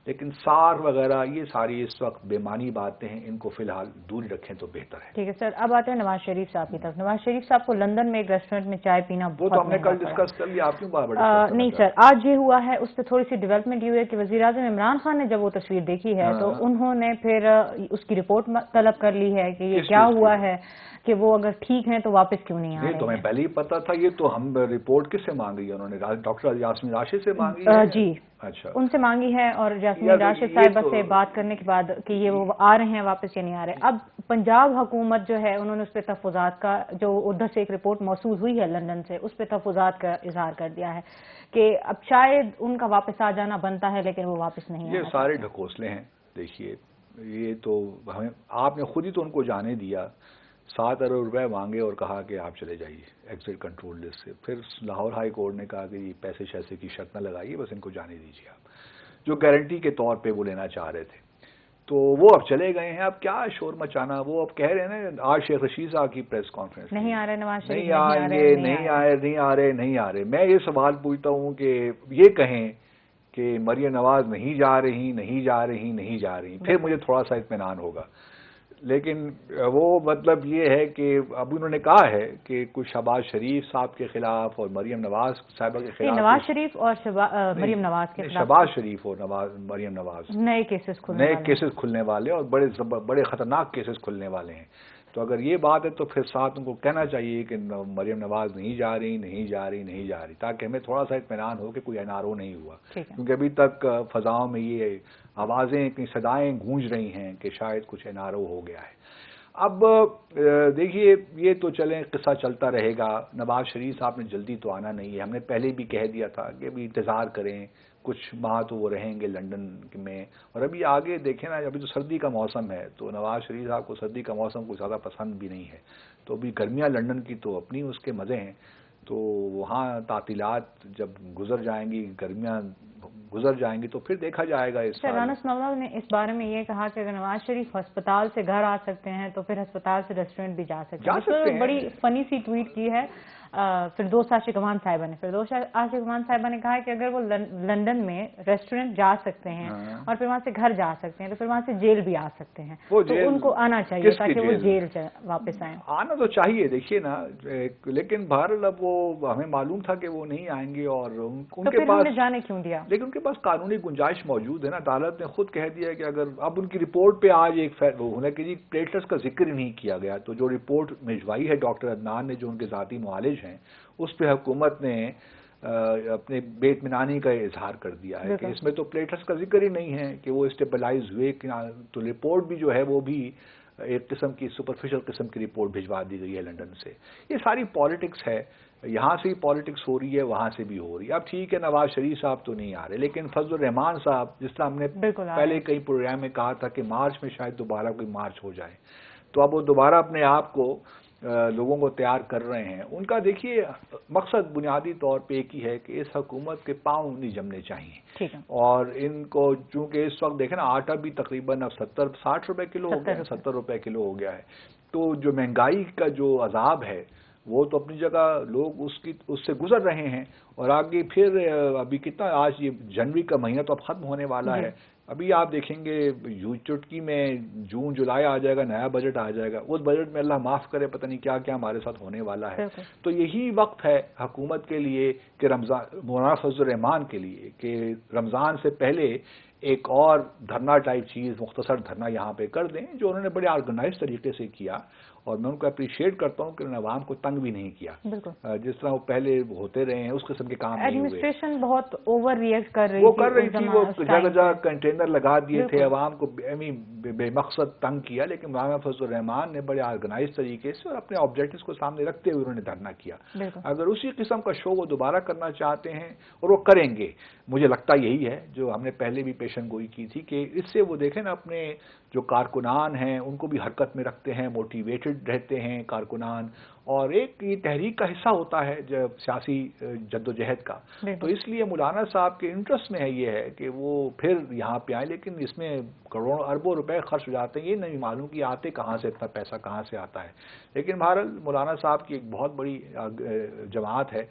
Speaker 1: لیکن سار وغیرہ یہ ساری اس وقت بے معنی باتیں ہیں, ان کو فی الحال دوری رکھیں تو بہتر ہے.
Speaker 2: ٹھیک ہے سر, اب آتے ہیں نواز شریف صاحب کی طرف. نواز شریف صاحب کو لندن میں ایک ریسٹورینٹ میں چائے پینا
Speaker 1: وہ تو ہم نے کل ڈسکس کر لیا, آپ کیوں بار
Speaker 2: نہیں سر, آج یہ ہوا ہے اس پہ تھوڑی سی ڈیولپمنٹ یہ ہوئی ہے کہ وزیر اعظم عمران خان نے جب وہ تصویر دیکھی ہے تو انہوں نے پھر اس کی رپورٹ طلب کر لی ہے کہ یہ کیا ہوا ہے, کہ وہ اگر ٹھیک ہیں تو واپس کیوں نہیں آ رہے ہیں.
Speaker 1: تو ہمیں پہلے ہی پتا تھا یہ, تو ہم رپورٹ کس سے مانگی ہے؟ انہوں نے ڈاکٹر یاسمین راشد سے مانگی ہے.
Speaker 2: جی
Speaker 1: اچھا,
Speaker 2: ان سے مانگی ہے, اور یاسمین راشد صاحبہ سے بات کرنے کے بعد کہ یہ وہ آ رہے ہیں واپس یا نہیں آ رہے. اب پنجاب حکومت جو ہے انہوں نے اس پہ تحفظات کا, جو ادھر سے ایک رپورٹ موصول ہوئی ہے لندن سے, اس پہ تحفظات کا اظہار کر دیا ہے کہ اب شاید ان کا واپس آ جانا بنتا ہے لیکن وہ واپس نہیں.
Speaker 1: یہ سارے ڈھکوسلے ہیں. دیکھیے یہ تو ہمیں, آپ نے خود ہی تو ان کو جانے دیا, 7 ارب روپے مانگے اور کہا کہ آپ چلے جائیے ایگزٹ کنٹرول لسٹ سے. پھر لاہور ہائی کورٹ نے کہا کہ یہ پیسے شیسے کی شرط نہ لگائیے, بس ان کو جانے دیجیے آپ, جو گارنٹی کے طور پہ وہ لینا چاہ رہے تھے. تو وہ اب چلے گئے ہیں. اب کیا شور مچانا, وہ اب کہہ رہے ہیں نا, آج شیخ رشید صاحب کی پریس کانفرنس
Speaker 2: نہیں آ رہے نواز شریف,
Speaker 1: نہیں آئیں گے, نہیں آ رہے. میں یہ سوال پوچھتا ہوں کہ یہ کہیں کہ مریم نواز نہیں جا رہی, پھر مجھے تھوڑا سا اطمینان ہوگا. لیکن وہ مطلب یہ ہے کہ اب انہوں نے کہا ہے کہ کچھ شہباز شریف صاحب کے خلاف اور مریم نواز صاحبہ کے خلاف,
Speaker 2: نواز شریف اور مریم نواز کے خلاف,
Speaker 1: شہباز شریف اور مریم نواز
Speaker 2: نئے کیسز
Speaker 1: کھلنے والے اور بڑے خطرناک کیسز کھلنے والے ہیں. تو اگر یہ بات ہے تو پھر ساتھ ان کو کہنا چاہیے کہ مریم نواز نہیں جا رہی, تاکہ ہمیں تھوڑا سا اطمینان ہو کہ کوئی این آر او نہیں ہوا. کیونکہ ابھی تک فضاؤں میں یہ آوازیں, صدائیں گونج رہی ہیں کہ شاید کچھ این آر او ہو گیا ہے. اب دیکھیے یہ تو چلیں, قصہ چلتا رہے گا. نواز شریف صاحب نے جلدی تو آنا نہیں ہے, ہم نے پہلے بھی کہہ دیا تھا کہ ابھی انتظار کریں, کچھ ماہ تو وہ رہیں گے لندن میں. اور ابھی آگے دیکھیں نا, ابھی تو سردی کا موسم ہے, تو نواز شریف صاحب کو سردی کا موسم کوئی زیادہ پسند بھی نہیں ہے. تو ابھی گرمیاں لندن کی تو اپنی اس کے مزے ہیں, تو وہاں تعطیلات جب گزر جائیں گی, گرمیاں گزر جائیں گی, تو پھر دیکھا جائے گا.
Speaker 2: رانس نواز نے اس بارے میں یہ کہا کہ اگر نواز شریف ہسپتال سے گھر آ سکتے ہیں تو پھر ہسپتال سے ریسٹورینٹ بھی جا سکتے ہیں. بڑی فنی سی ٹویٹ کی ہے فردوس عاشق امان صاحبہ نے. فردوس عاشق امان صاحبہ نے کہا کہ اگر وہ لندن میں ریسٹورینٹ جا سکتے ہیں اور پھر وہاں سے گھر جا سکتے ہیں تو پھر وہاں سے جیل بھی آ سکتے ہیں, تو ان کو آنا چاہیے تاکہ وہ جیل واپس آئیں.
Speaker 1: آنا تو چاہیے, دیکھیے نا, لیکن بہرحال اب وہ ہمیں معلوم تھا کہ وہ نہیں آئیں گے, اور ان کے پاس
Speaker 2: جانے کیوں دیا,
Speaker 1: لیکن ان کے پاس قانونی گنجائش موجود ہے نا. عدالت نے خود کہہ دیا کہ اگر اب ان کی رپورٹ پہ آج ایک ہونا کہ جی پلیٹلٹس کا ذکر ہی نہیں کیا گیا, تو جو رپورٹ بھجوائی ہے ڈاکٹر عدنان نے, جو ان کے ذاتی معالج ہیں, اس پہ حکومت نے اپنے بے اطمینانی کا اظہار کر دیا ہے کہ اس میں تو پلیٹلٹس کا ذکر ہی نہیں ہے کہ وہ اسٹیبلائز ہوئے. تو رپورٹ بھی جو ہے وہ بھی ایک قسم کی سپرفیشل قسم کی رپورٹ بھجوا دی گئی ہے لندن سے. یہ ساری پالیٹکس ہے, یہاں سے ہی پالیٹکس ہو رہی ہے, وہاں سے بھی ہو رہی ہے. اب ٹھیک ہے نواز شریف صاحب تو نہیں آ رہے, لیکن فضل الرحمان صاحب, جس طرح ہم نے پہلے کئی پروگرام میں کہا تھا کہ مارچ میں شاید دوبارہ کوئی مارچ ہو جائے, تو اب وہ دوبارہ اپنے آپ کو لوگوں کو تیار کر رہے ہیں. ان کا دیکھیے مقصد بنیادی طور پہ ایک ہی ہے کہ اس حکومت کے پاؤں نہیں جمنے چاہیے, اور ان کو چونکہ اس وقت دیکھیں نا آٹا بھی تقریباً اب 60 روپے کلو ہو گیا ہے, 70 روپے کلو ہو گیا ہے. تو جو مہنگائی کا جو عذاب ہے وہ تو اپنی جگہ لوگ اس سے گزر رہے ہیں. اور آگے پھر ابھی کتنا, آج یہ جنوری کا مہینہ تو اب ختم ہونے والا ہے, ابھی آپ دیکھیں گے چٹکی میں جون جولائی آ جائے گا, نیا بجٹ آ جائے گا. اس بجٹ میں اللہ معاف کرے پتہ نہیں کیا کیا ہمارے ساتھ ہونے والا ہے. تو یہی وقت ہے حکومت کے لیے کہ مولانا فضل الرحمان کے لیے کہ رمضان سے پہلے ایک اور دھرنا ٹائپ چیز مختصر دھرنا یہاں پہ کر دیں، جو انہوں نے بڑے آرگنائز طریقے سے کیا، اور میں ان کو اپریشیٹ کرتا ہوں کہ انہوں نے عوام کو تنگ بھی نہیں کیا، جس طرح وہ پہلے ہوتے رہے ہیں اس قسم کے کام نہیں ہوئے۔
Speaker 2: ایڈمنسٹریشن بہت اوور ریئیکٹ کر رہی
Speaker 1: تھی، وہ جگہ جگہ کنٹینر لگا دیے تھے، عوام کو بے مقصد تنگ کیا، لیکن مولانا فضل الرحمان نے بڑے آرگنائز طریقے سے اور اپنے آبجیکٹس کو سامنے رکھتے ہوئے انہوں نے دھرنا کیا۔ اگر اسی قسم کا شو وہ دوبارہ کرنا چاہتے ہیں اور وہ کریں گے، مجھے لگتا یہی ہے جو ہم نے پہلے بھی پیشن گوئی کی تھی کہ اس سے وہ دیکھیں نا اپنے جو کارکنان ہیں ان کو بھی حرکت میں رکھتے ہیں، موٹیویٹڈ رہتے ہیں کارکنان، اور ایک یہ تحریک کا حصہ ہوتا ہے جب سیاسی جد و جہد کا۔ تو اس لیے مولانا صاحب کے انٹرسٹ میں ہے یہ ہے کہ وہ پھر یہاں پہ آئیں، لیکن اس میں کروڑوں اربوں روپے خرچ ہو جاتے ہیں، یہ نہیں معلوم کہ آتے کہاں سے، اتنا پیسہ کہاں سے آتا ہے۔ لیکن بہرحال مولانا صاحب کی ایک بہت بڑی جماعت ہے،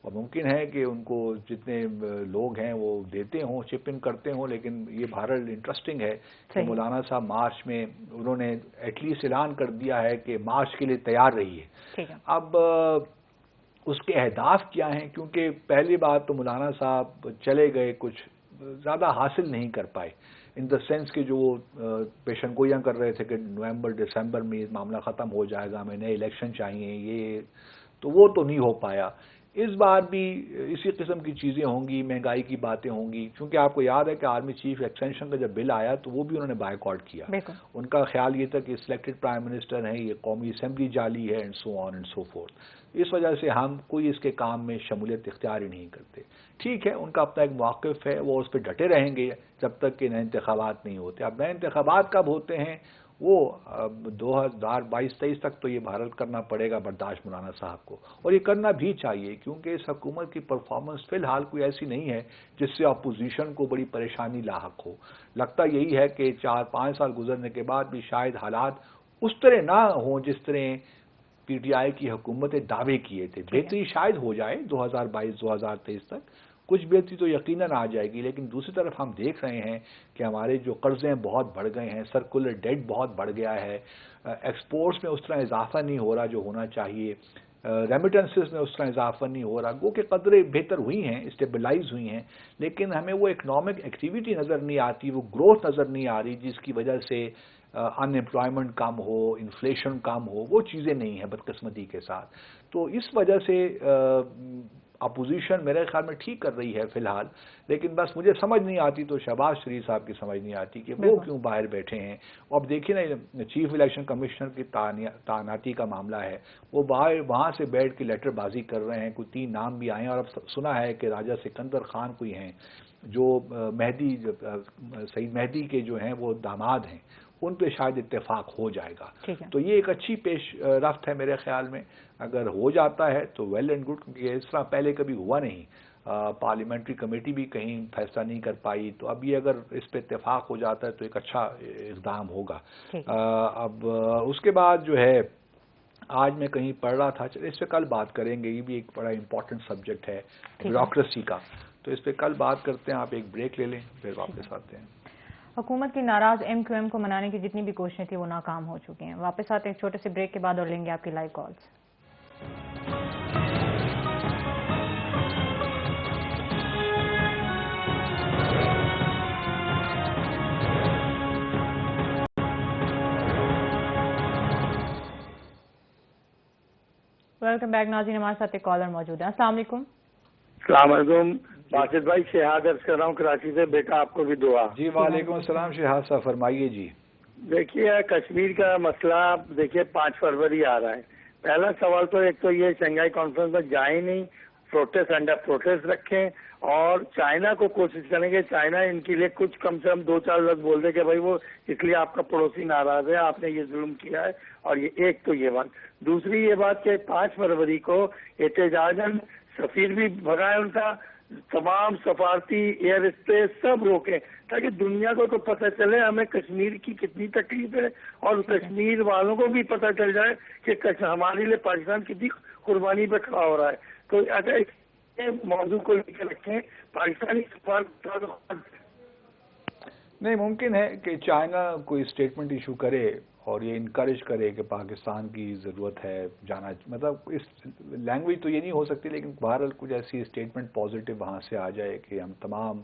Speaker 1: اور ممکن ہے کہ ان کو جتنے لوگ ہیں وہ دیتے ہوں، چپ ان کرتے ہوں، لیکن یہ بہرحال انٹرسٹنگ ہے کہ مولانا صاحب مارچ میں انہوں نے ایٹ لیسٹ اعلان کر دیا ہے کہ مارچ کے لیے تیار رہیے۔ اب اس کے اہداف کیا ہیں، کیونکہ پہلی بات تو مولانا صاحب چلے گئے، کچھ زیادہ حاصل نہیں کر پائے، ان دا سینس کہ جو وہ پیشن گوئیاں کر رہے تھے کہ نومبر دسمبر میں یہ معاملہ ختم ہو جائے گا، ہمیں نئے الیکشن چاہیے، یہ تو وہ تو نہیں ہو پایا۔ اس بار بھی اسی قسم کی چیزیں ہوں گی، مہنگائی کی باتیں ہوں گی، کیونکہ آپ کو یاد ہے کہ آرمی چیف ایکسٹینشن کا جب بل آیا تو وہ بھی انہوں نے بائیک آؤٹ کیا۔ ان کا خیال یہ تھا کہ سلیکٹڈ پرائم منسٹر ہیں، یہ قومی اسمبلی جعلی ہے، and so on and so forth, اس وجہ سے ہم کوئی اس کے کام میں شمولیت اختیار ہی نہیں کرتے۔ ٹھیک ہے، ان کا اپنا ایک موقف ہے، وہ اس پہ ڈٹے رہیں گے جب تک کہ نئے انتخابات نہیں ہوتے۔ اب نئے انتخابات کب ہوتے ہیں وہ 2022-23 تک تو یہ بھارت کرنا پڑے گا برداشت مولانا صاحب کو، اور یہ کرنا بھی چاہیے، کیونکہ اس حکومت کی پرفارمنس فی الحال کوئی ایسی نہیں ہے جس سے اپوزیشن کو بڑی پریشانی لاحق ہو۔ لگتا یہی ہے کہ 4-5 سال گزرنے کے بعد بھی شاید حالات اس طرح نہ ہوں جس طرح پی ٹی آئی کی حکومتیں دعوے کیے تھے۔ بہتری شاید ہو جائے 2022-2023 تک، کچھ بہتری تو یقیناً آ جائے گی، لیکن دوسری طرف ہم دیکھ رہے ہیں کہ ہمارے جو قرضے بہت بڑھ گئے ہیں، سرکولر ڈیٹ بہت بڑھ گیا ہے، ایکسپورٹس میں اس طرح اضافہ نہیں ہو رہا جو ہونا چاہیے، ریمیٹنسز میں اس طرح اضافہ نہیں ہو رہا، گو کہ قدریں بہتر ہوئی ہیں، اسٹیبلائز ہوئی ہیں، لیکن ہمیں وہ اکنامک ایکٹیویٹی نظر نہیں آتی، وہ گروتھ نظر نہیں آ رہی جس کی وجہ سے ان امپلائمنٹ کم ہو، انفلیشن کم ہو، وہ چیزیں نہیں ہیں بدقسمتی کے ساتھ۔ تو اس وجہ سے اپوزیشن میرے خیال میں ٹھیک کر رہی ہے فی الحال، لیکن بس مجھے سمجھ نہیں آتی تو شہباز شریف صاحب کی سمجھ نہیں آتی کہ وہ کیوں باہر بیٹھے ہیں۔ اب دیکھیے نا، چیف الیکشن کمشنر کی تعیناتی کا معاملہ ہے، وہ باہر وہاں سے بیٹھ کے لیٹر بازی کر رہے ہیں، کوئی 3 نام بھی آئے ہیں، اور اب سنا ہے کہ راجہ سکندر خان کوئی ہیں جو سعید مہدی کے جو ہیں وہ داماد ہیں، ان پہ شاید اتفاق ہو جائے گا۔ تو یہ ایک اچھی پیش رفت ہے میرے خیال میں، اگر ہو جاتا ہے تو ویل اینڈ گڈ، کیونکہ اس طرح پہلے کبھی ہوا نہیں، پارلیمنٹری کمیٹی بھی کہیں فیصلہ نہیں کر پائی، تو اب یہ اگر اس پہ اتفاق ہو جاتا ہے تو ایک اچھا اقدام ہوگا۔ اب اس کے بعد جو ہے، آج میں کہیں پڑھ رہا تھا، اس پہ کل بات کریں گے، یہ بھی ایک بڑا امپورٹنٹ سبجیکٹ ہے بیوروکریسی کا، تو اس پہ کل بات کرتے ہیں۔ آپ ایک بریک لے لیں پھر واپس آتے ہیں۔
Speaker 2: حکومت کی ناراض MQM کو منانے کی جتنی بھی کوششیں تھیں وہ ناکام ہو چکی ہیں۔ واپس آتے ہیں ایک چھوٹے سے بریک کے بعد اور لیں گے آپ کی لائیو کالز۔ ویلکم بیک ناظرین، ہمارے ساتھ ایک کالر موجود ہے۔ السلام علیکم۔
Speaker 3: السلام علیکم باسط بھائی، شہاد عرض کر رہا ہوں کراچی سے، بیٹا آپ کو بھی دعا۔
Speaker 1: جی وعلیکم السلام شہاد صاحب، فرمائیے جی۔
Speaker 3: دیکھیے کشمیر کا مسئلہ، دیکھیے 5 فروری آ رہا ہے۔ پہلا سوال تو ایک تو یہ شنگھائی کانفرنس میں جائیں نہیں، پروٹیسٹ انڈر پروٹیسٹ رکھیں، اور چائنا کو کوشش کریں کہ چائنا ان کے لیے کچھ کم سے کم 2-4 لفظ بول دے کہ بھائی وہ اس لیے آپ کا پڑوسی ناراض ہے، آپ نے یہ ظلم کیا ہے، اور یہ ایک تو یہ بات۔ دوسری یہ بات کہ 5 فروری کو احتجاجاً سفیر بھی بھگا ہے ان کا، تمام سفارتی ایئر اسپیس سب روکیں، تاکہ دنیا کو تو پتہ چلے ہمیں کشمیر کی کتنی تکلیف ہے، اور کشمیر والوں کو بھی پتہ چل جائے کہ ہمارے لیے پاکستان کتنی قربانی پہ کھڑا ہو رہا ہے۔ تو اگر اس موضوع کو لے کے رکھیں، پاکستانی سفارت
Speaker 1: نہیں، ممکن ہے کہ چائنا کوئی اسٹیٹمنٹ ایشو کرے اور یہ انکریج کرے کہ پاکستان کی ضرورت ہے جانا، مطلب اس لینگویج تو یہ نہیں ہو سکتی، لیکن بہرحال کچھ ایسی اسٹیٹمنٹ پازیٹیو وہاں سے آ جائے کہ ہم تمام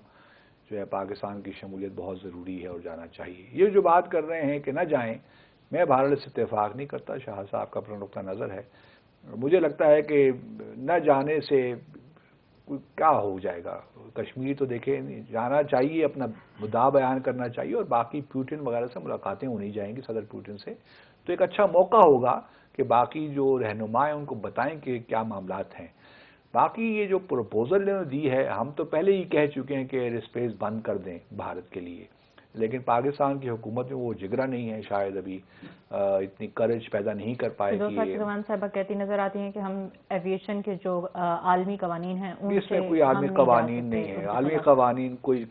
Speaker 1: جو ہے پاکستان کی شمولیت بہت ضروری ہے اور جانا چاہیے. یہ جو بات کر رہے ہیں کہ نہ جائیں، میں بہرحال اس اتفاق نہیں کرتا. شاہ صاحب کا اپنا نقطہ نظر ہے. مجھے لگتا ہے کہ نہ جانے سے کیا ہو جائے گا. کشمیر تو دیکھیں جانا چاہیے، اپنا مدعا بیان کرنا چاہیے، اور باقی پیوٹن وغیرہ سے ملاقاتیں ہونی جائیں گی صدر پیوٹن سے، تو ایک اچھا موقع ہوگا کہ باقی جو رہنما ہیں ان کو بتائیں کہ کیا معاملات ہیں. باقی یہ جو پروپوزل انہوں نے دی ہے، ہم تو پہلے ہی کہہ چکے ہیں کہ ایئر اسپیس بند کر دیں بھارت کے لیے، لیکن پاکستان کی حکومت میں وہ جگرا نہیں ہے، شاید ابھی اتنی کرج پیدا نہیں کر پائے
Speaker 2: کہ زمان صاحبہ کہتی نظر آتی ہیں کہ ہم ایویشن کے جو عالمی قوانین ہیں
Speaker 1: اس میں کوئی عالمی قوانین نہیں ہے. عالمی قوانین کوئی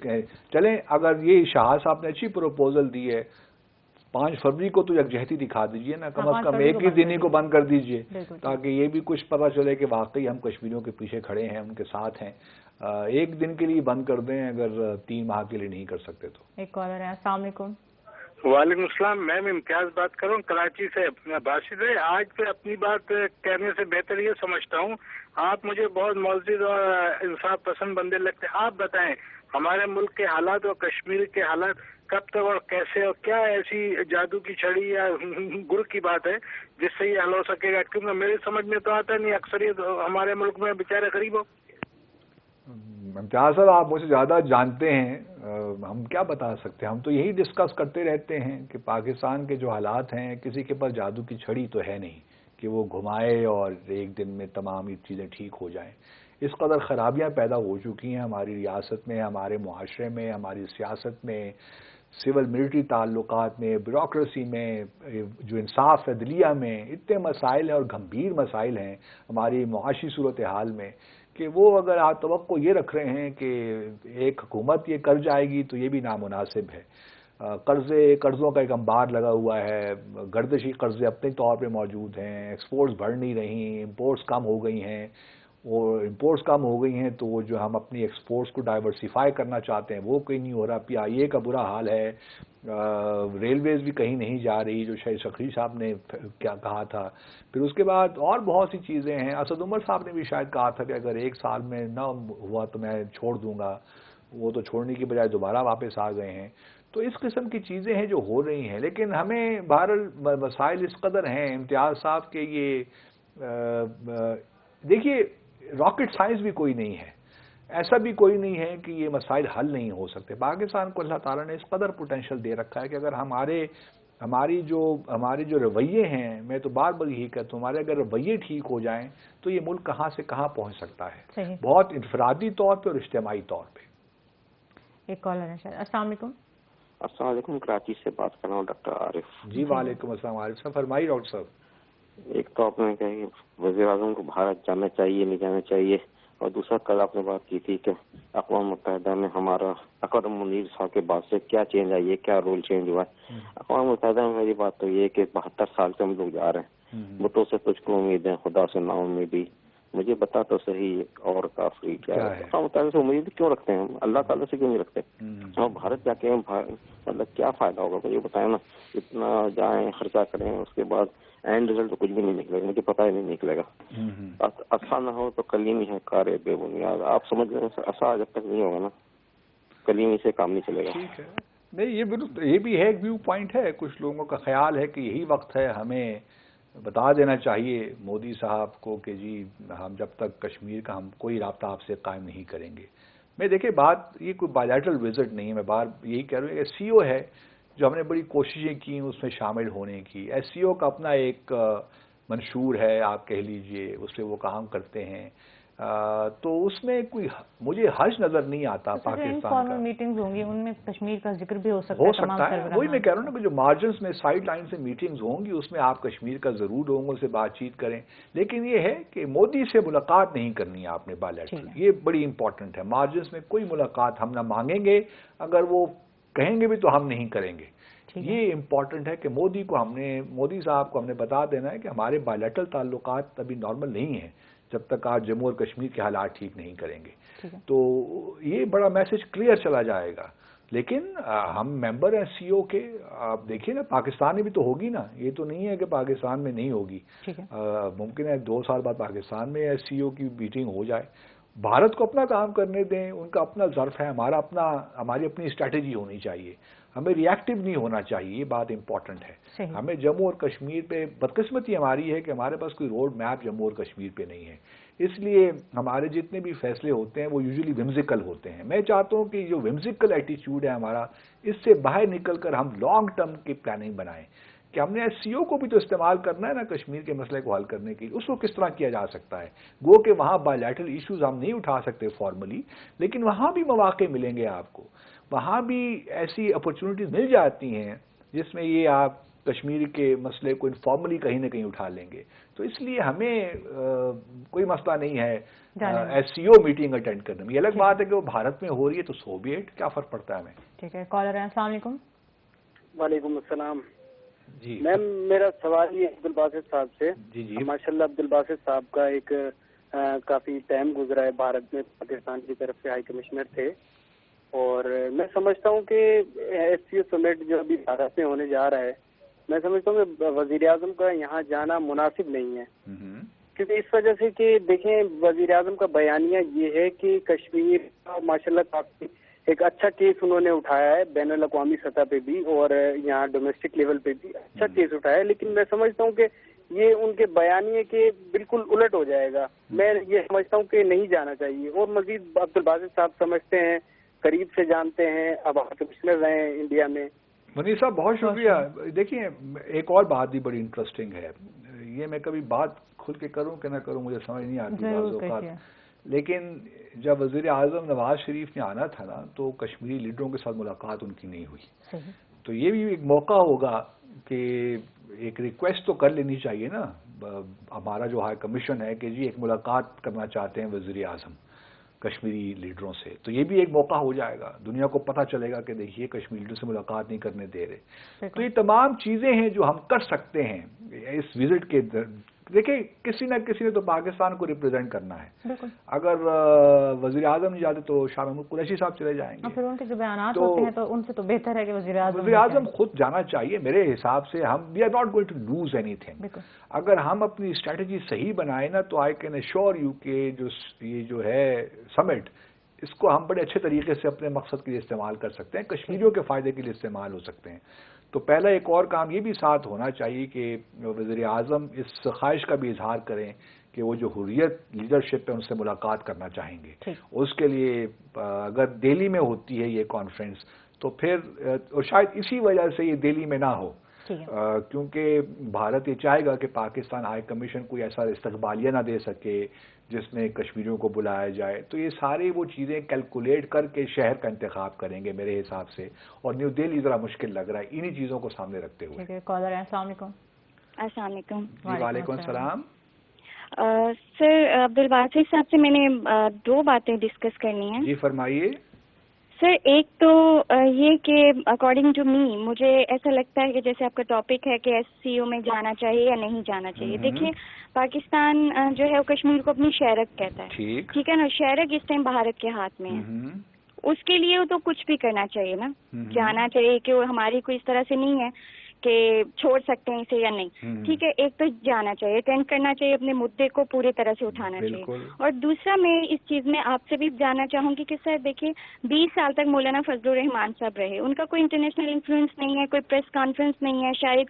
Speaker 1: چلیں، اگر یہ شاہ صاحب نے اچھی پروپوزل دی ہے، 5 فروری کو تو یکجہتی دکھا دیجئے نا، کم از کم ایک ہی دن کو بند کر دیجئے، تاکہ یہ بھی کچھ پتہ چلے کہ واقعی ہم کشمیریوں کے پیچھے کھڑے ہیں، ان کے ساتھ ہیں. ایک دن کے لیے بند کر دیں اگر 3 ماہ کے لیے نہیں کر سکتے تو.
Speaker 2: ایک کالر ہے. السلام علیکم.
Speaker 3: وعلیکم السلام. میں امتیاز بات کر رہا ہوں کراچی سے. باشد ہے، آج پہ اپنی بات کہنے سے بہتر یہ سمجھتا ہوں آپ مجھے بہت معزز اور انصاف پسند بندے لگتے ہیں. آپ بتائیں ہمارے ملک کے حالات اور کشمیر کے حالات کب تک اور کیسے، اور کیا ایسی جادو کی چھڑی یا گر کی بات ہے جس سے یہ حل ہو سکے گا؟ کیونکہ میری سمجھ میں تو آتا نہیں، اکثریت ہمارے ملک میں بیچارے غریب ہو.
Speaker 1: امتیاز صاحب آپ مجھ سے زیادہ جانتے ہیں، ہم کیا بتا سکتے ہیں. ہم تو یہی ڈسکس کرتے رہتے ہیں کہ پاکستان کے جو حالات ہیں، کسی کے پاس جادو کی چھڑی تو ہے نہیں کہ وہ گھمائے اور ایک دن میں تمام یہ چیزیں ٹھیک ہو جائیں. اس قدر خرابیاں پیدا ہو چکی ہیں ہماری ریاست میں، ہمارے معاشرے میں، ہماری سیاست میں، سول ملٹری تعلقات میں، بیوروکریسی میں، جو انصاف عدلیہ میں، اتنے مسائل ہیں اور گھمبیر مسائل ہیں ہماری معاشی صورتحال میں کہ وہ اگر آپ توقع یہ رکھ رہے ہیں کہ ایک حکومت یہ کر جائے گی تو یہ بھی نامناسب ہے. قرضوں کا ایک انبار لگا ہوا ہے، گردشی قرضے اپنے طور پہ موجود ہیں، ایکسپورٹس بڑھ نہیں رہی، امپورٹس کم ہو گئی ہیں، اور امپورٹس کم ہو گئی ہیں تو وہ جو ہم اپنی ایکسپورٹس کو ڈائیورسیفائی کرنا چاہتے ہیں وہ کوئی نہیں ہو رہا. پی آئی اے کا برا حال ہے، ریلویز بھی کہیں نہیں جا رہی جو شاہد شخری صاحب نے کیا کہا تھا. پھر اس کے بعد اور بہت سی چیزیں ہیں. اسد عمر صاحب نے بھی شاید کہا تھا کہ اگر 1 سال میں نہ ہوا تو میں چھوڑ دوں گا، وہ تو چھوڑنے کی بجائے دوبارہ واپس آ گئے ہیں. تو اس قسم کی چیزیں ہیں جو ہو رہی ہیں، لیکن ہمیں بہرحال مسائل اس قدر ہیں امتیاز صاحب کہ یہ دیکھیے راکٹ سائنس بھی کوئی نہیں ہے، ایسا بھی کوئی نہیں ہے کہ یہ مسائل حل نہیں ہو سکتے. پاکستان کو اللہ تعالیٰ نے اس قدر پوٹینشیل دے رکھا ہے کہ اگر ہمارے جو رویے ہیں، میں تو بار بار یہی کہتا ہوں، ہمارے اگر رویے ٹھیک ہو جائیں تو یہ ملک کہاں سے کہاں پہنچ سکتا ہے، بہت انفرادی طور پہ اور اجتماعی طور پہ.
Speaker 2: ایک کالر ہے شاید. السلام علیکم.
Speaker 4: السلام علیکم، کراچی سے بات کر رہا ہوں ڈاکٹر عارف.
Speaker 1: جی وعلیکم السلام. عارف صاحب فرمائیے. ڈاکٹر صاحب
Speaker 4: ایک تو آپ نے کہا کہ وزیر اعظم کو بھارت جانا چاہیے نہیں جانا چاہیے، اور دوسرا کل آپ نے بات کی تھی کہ اقوام متحدہ میں ہمارا اکرم منیر صاحب کے بعد سے کیا چینج آئی ہے، کیا رول چینج ہوا ہے. اقوام متحدہ میں میری بات تو یہ ہے کہ 72 سال سے ہم لوگ جا رہے ہیں، بتوں سے تجھ کو امید ہے، خدا سے نا امیدی. مجھے بتا تو صحیح اور کافی کیا ہے، اقوام متحدہ سے امید کیوں رکھتے ہیں، اللہ تعالیٰ سے کیوں نہیں رکھتے؟ اور بھارت جا کے مطلب کیا فائدہ ہوگا مجھے بتائیں نا. اتنا جائیں خرچہ کریں، اس کے بعد اینڈ رزلٹ تو کچھ بھی نہیں نکلے گا، مجھے پتہ ہی نہیں نکلے گا. اچھا نہ ہو تو کلیمی ہے کارے بے بنیاد. آپ سمجھ رہے ہیں ایسا جب تک نہیں ہوگا نا کلیمی سے کام نہیں چلے گا.
Speaker 1: ٹھیک ہے، نہیں یہ بھی ہے ایک ویو پوائنٹ ہے. کچھ لوگوں کا خیال ہے کہ یہی وقت ہے ہمیں بتا دینا چاہیے مودی صاحب کو کہ جی ہم جب تک کشمیر کا ہم کوئی رابطہ آپ سے قائم نہیں کریں گے. میں دیکھیں بات یہ کوئی بائیلیٹرل وزٹ نہیں ہے، میں بار یہی کہہ رہا ہوں کہ سی او ہے جو ہم نے بڑی کوششیں کی اس میں شامل ہونے کی. ایس سی او کا اپنا ایک منشور ہے آپ کہہ لیجئے، اس پہ وہ کام کرتے ہیں، تو اس میں کوئی مجھے حج نظر نہیں آتا پاکستان کا.
Speaker 2: میٹنگز ہوں گی ان میں کشمیر کا ذکر بھی ہو سکتا
Speaker 1: ہے. وہی میں کہہ رہا ہوں نا کہ جو مارجنز میں سائڈ لائن سے میٹنگز ہوں گی اس میں آپ کشمیر کا ضرور لوگوں سے بات چیت کریں، لیکن یہ ہے کہ مودی سے ملاقات نہیں کرنی ہے آپ نے بائیلیٹرل. یہ بڑی امپورٹنٹ ہے. مارجنز میں کوئی ملاقات ہم نہ مانگیں گے، اگر وہ کہیں گے بھی تو ہم نہیں کریں گے. یہ امپورٹنٹ ہے کہ مودی صاحب کو ہم نے بتا دینا ہے کہ ہمارے بائیلیٹرل تعلقات ابھی نارمل نہیں ہیں جب تک آپ جموں اور کشمیر کے حالات ٹھیک نہیں کریں گے. تو یہ بڑا میسج کلیئر چلا جائے گا. لیکن ہم ممبر ہیں سی او کے، آپ دیکھیے نا پاکستان میں بھی تو ہوگی نا، یہ تو نہیں ہے کہ پاکستان میں نہیں ہوگی. ممکن ہے 2 سال بعد پاکستان میں سی او کی میٹنگ ہو جائے بھارت کو اپنا کام کرنے دیں, ان کا اپنا ظرف ہے, ہماری اپنی اسٹریٹجی ہونی چاہیے, ہمیں ری ایکٹیو نہیں ہونا چاہیے, یہ بات امپورٹنٹ ہے. ہمیں جموں اور کشمیر پہ بدقسمتی ہماری ہے کہ ہمارے پاس کوئی روڈ میپ جموں اور کشمیر پہ نہیں ہے, اس لیے ہمارے جتنے بھی فیصلے ہوتے ہیں وہ یوزلی ومزیکل ہوتے ہیں. میں چاہتا ہوں کہ جو ومزیکل ایٹیچیوڈ ہے ہمارا, اس سے باہر نکل کر ہم لانگ ٹرم کی پلاننگ بنائیں کہ ہم نے ایس سی او کو بھی تو استعمال کرنا ہے نا کشمیر کے مسئلے کو حل کرنے کے لیے. اس کو کس طرح کیا جا سکتا ہے؟ گو کہ وہاں بائی لیٹرل ایشوز ہم نہیں اٹھا سکتے فارملی, لیکن وہاں بھی مواقع ملیں گے آپ کو, وہاں بھی ایسی اپرچونٹیز مل جاتی ہیں جس میں یہ آپ کشمیر کے مسئلے کو انفارملی کہیں نہ کہیں اٹھا لیں گے. تو اس لیے ہمیں کوئی مسئلہ نہیں ہے ایس سی او میٹنگ اٹینڈ کرنے میں. یہ الگ بات ہے کہ وہ بھارت میں ہو رہی ہے تو سو بی اٹ, کیا فرق پڑتا ہے ہمیں.
Speaker 2: ٹھیک ہے, کالر ہیں, السلام علیکم.
Speaker 5: وعلیکم السلام.
Speaker 1: جی
Speaker 5: میم, میرا سوال یہ عبدالباسط صاحب سے.
Speaker 1: جی
Speaker 5: ماشاء اللہ عبدالباسط صاحب کا ایک کافی ٹائم گزرا ہے بھارت میں, پاکستان کی طرف سے ہائی کمشنر تھے, اور میں سمجھتا ہوں کہ ایس سی او سمٹ جو ابھی بھارت میں ہونے جا رہا ہے, میں سمجھتا ہوں کہ وزیر اعظم کا یہاں جانا مناسب نہیں ہے, کیونکہ اس وجہ سے کہ دیکھیں وزیر اعظم کا بیانیہ یہ ہے کہ کشمیر کا ماشاء اللہ کافی ایک اچھا کیس انہوں نے اٹھایا ہے بین الاقوامی سطح پہ بھی اور یہاں ڈومیسٹک لیول پہ بھی اچھا کیس اٹھایا ہے, لیکن میں سمجھتا ہوں کہ یہ ان کے بیانیے کے بالکل الٹ ہو جائے گا. میں یہ سمجھتا ہوں کہ نہیں جانا چاہیے. اور مزید عبدالباسط صاحب سمجھتے ہیں, قریب سے جانتے ہیں, اب کمشنر رہے ہیں انڈیا میں.
Speaker 1: منیر صاحب بہت شکریہ. دیکھیے ایک اور بات بھی بڑی انٹرسٹنگ ہے, یہ میں کبھی بات کھل کے کروں کہ نہ کروں مجھے سمجھ نہیں آتی بعض اوقات, لیکن جب وزیر اعظم نواز شریف نے آنا تھا نا تو کشمیری لیڈروں کے ساتھ ملاقات ان کی نہیں ہوئی. تو یہ بھی ایک موقع ہوگا کہ ایک ریکویسٹ تو کر لینی چاہیے نا, ہمارا جو ہائی کمیشن ہے کہ جی ایک ملاقات کرنا چاہتے ہیں وزیر اعظم کشمیری لیڈروں سے, تو یہ بھی ایک موقع ہو جائے گا, دنیا کو پتہ چلے گا کہ دیکھیے کشمیری لیڈر سے ملاقات نہیں کرنے دے رہے. تو یہ تمام چیزیں ہیں جو ہم کر سکتے ہیں اس وزٹ کے. دیکھیں کسی نہ کسی نے تو پاکستان کو ریپرزینٹ کرنا ہے, اگر وزیر اعظم نہیں جاتے تو شاہ محمود قریشی صاحب چلے جائیں گے.
Speaker 2: پھر ان کے جو بیانات ہوتے ہیں تو ان سے تو بہتر ہے کہ وزیر
Speaker 1: اعظم خود جانا چاہیے میرے حساب سے. ہم we are not going to lose anything. اگر ہم اپنی اسٹریٹجی صحیح بنائیں نا تو آئی کین ایشور یو کہ یہ جو ہے سمٹ, اس کو ہم بڑے اچھے طریقے سے اپنے مقصد کے لیے استعمال کر سکتے ہیں, کشمیریوں کے فائدے کے لیے استعمال ہو سکتے ہیں. تو پہلا ایک اور کام یہ بھی ساتھ ہونا چاہیے کہ وزیر اعظم اس خواہش کا بھی اظہار کریں کہ وہ جو حریت لیڈرشپ ہے ان سے ملاقات کرنا چاہیں گے. اس کے لیے اگر دہلی میں ہوتی ہے یہ کانفرنس تو پھر, اور شاید اسی وجہ سے یہ دہلی میں نہ ہو, کیونکہ بھارت یہ چاہے گا کہ پاکستان ہائی کمیشن کوئی ایسا استقبالیہ نہ دے سکے جس میں کشمیریوں کو بلایا جائے. تو یہ ساری وہ چیزیں کیلکولیٹ کر کے شہر کا انتخاب کریں گے میرے حساب سے, اور نیو دہلی ذرا مشکل لگ رہا ہے انہی چیزوں کو سامنے رکھتے ہوئے.
Speaker 2: کالر ہیں, السلام علیکم.
Speaker 6: السلام علیکم.
Speaker 1: وعلیکم السلام.
Speaker 6: سر عبدالباسط صاحب سے میں نے دو باتیں ڈسکس کرنی ہیں.
Speaker 1: جی فرمائیے.
Speaker 6: سر ایک تو یہ کہ اکارڈنگ ٹو می مجھے ایسا لگتا ہے کہ جیسے آپ کا ٹاپک ہے کہ ایس سی او میں جانا چاہیے یا نہیں جانا چاہیے. دیکھیے پاکستان جو ہے وہ کشمیر کو اپنی شہرت کہتا ہے, ٹھیک ہے نا, شہرت اس ٹائم بھارت کے ہاتھ میں ہے, اس کے لیے تو کچھ بھی کرنا چاہیے نا, جانا چاہیے کہ وہ ہماری کوئی اس طرح سے نہیں ہے کہ چھوڑ سکتے ہیں اسے یا نہیں, ٹھیک ہے. ایک تو جانا چاہیے, اٹینڈ کرنا چاہیے, اپنے مدعے کو پوری طرح سے اٹھانا چاہیے. اور دوسرا میں اس چیز میں آپ سے بھی جاننا چاہوں گی کہ سر دیکھیے 20 سال تک مولانا فضل الرحمان صاحب رہے, ان کا کوئی انٹرنیشنل انفلوئنس نہیں ہے, کوئی پریس کانفرنس نہیں ہے, شاید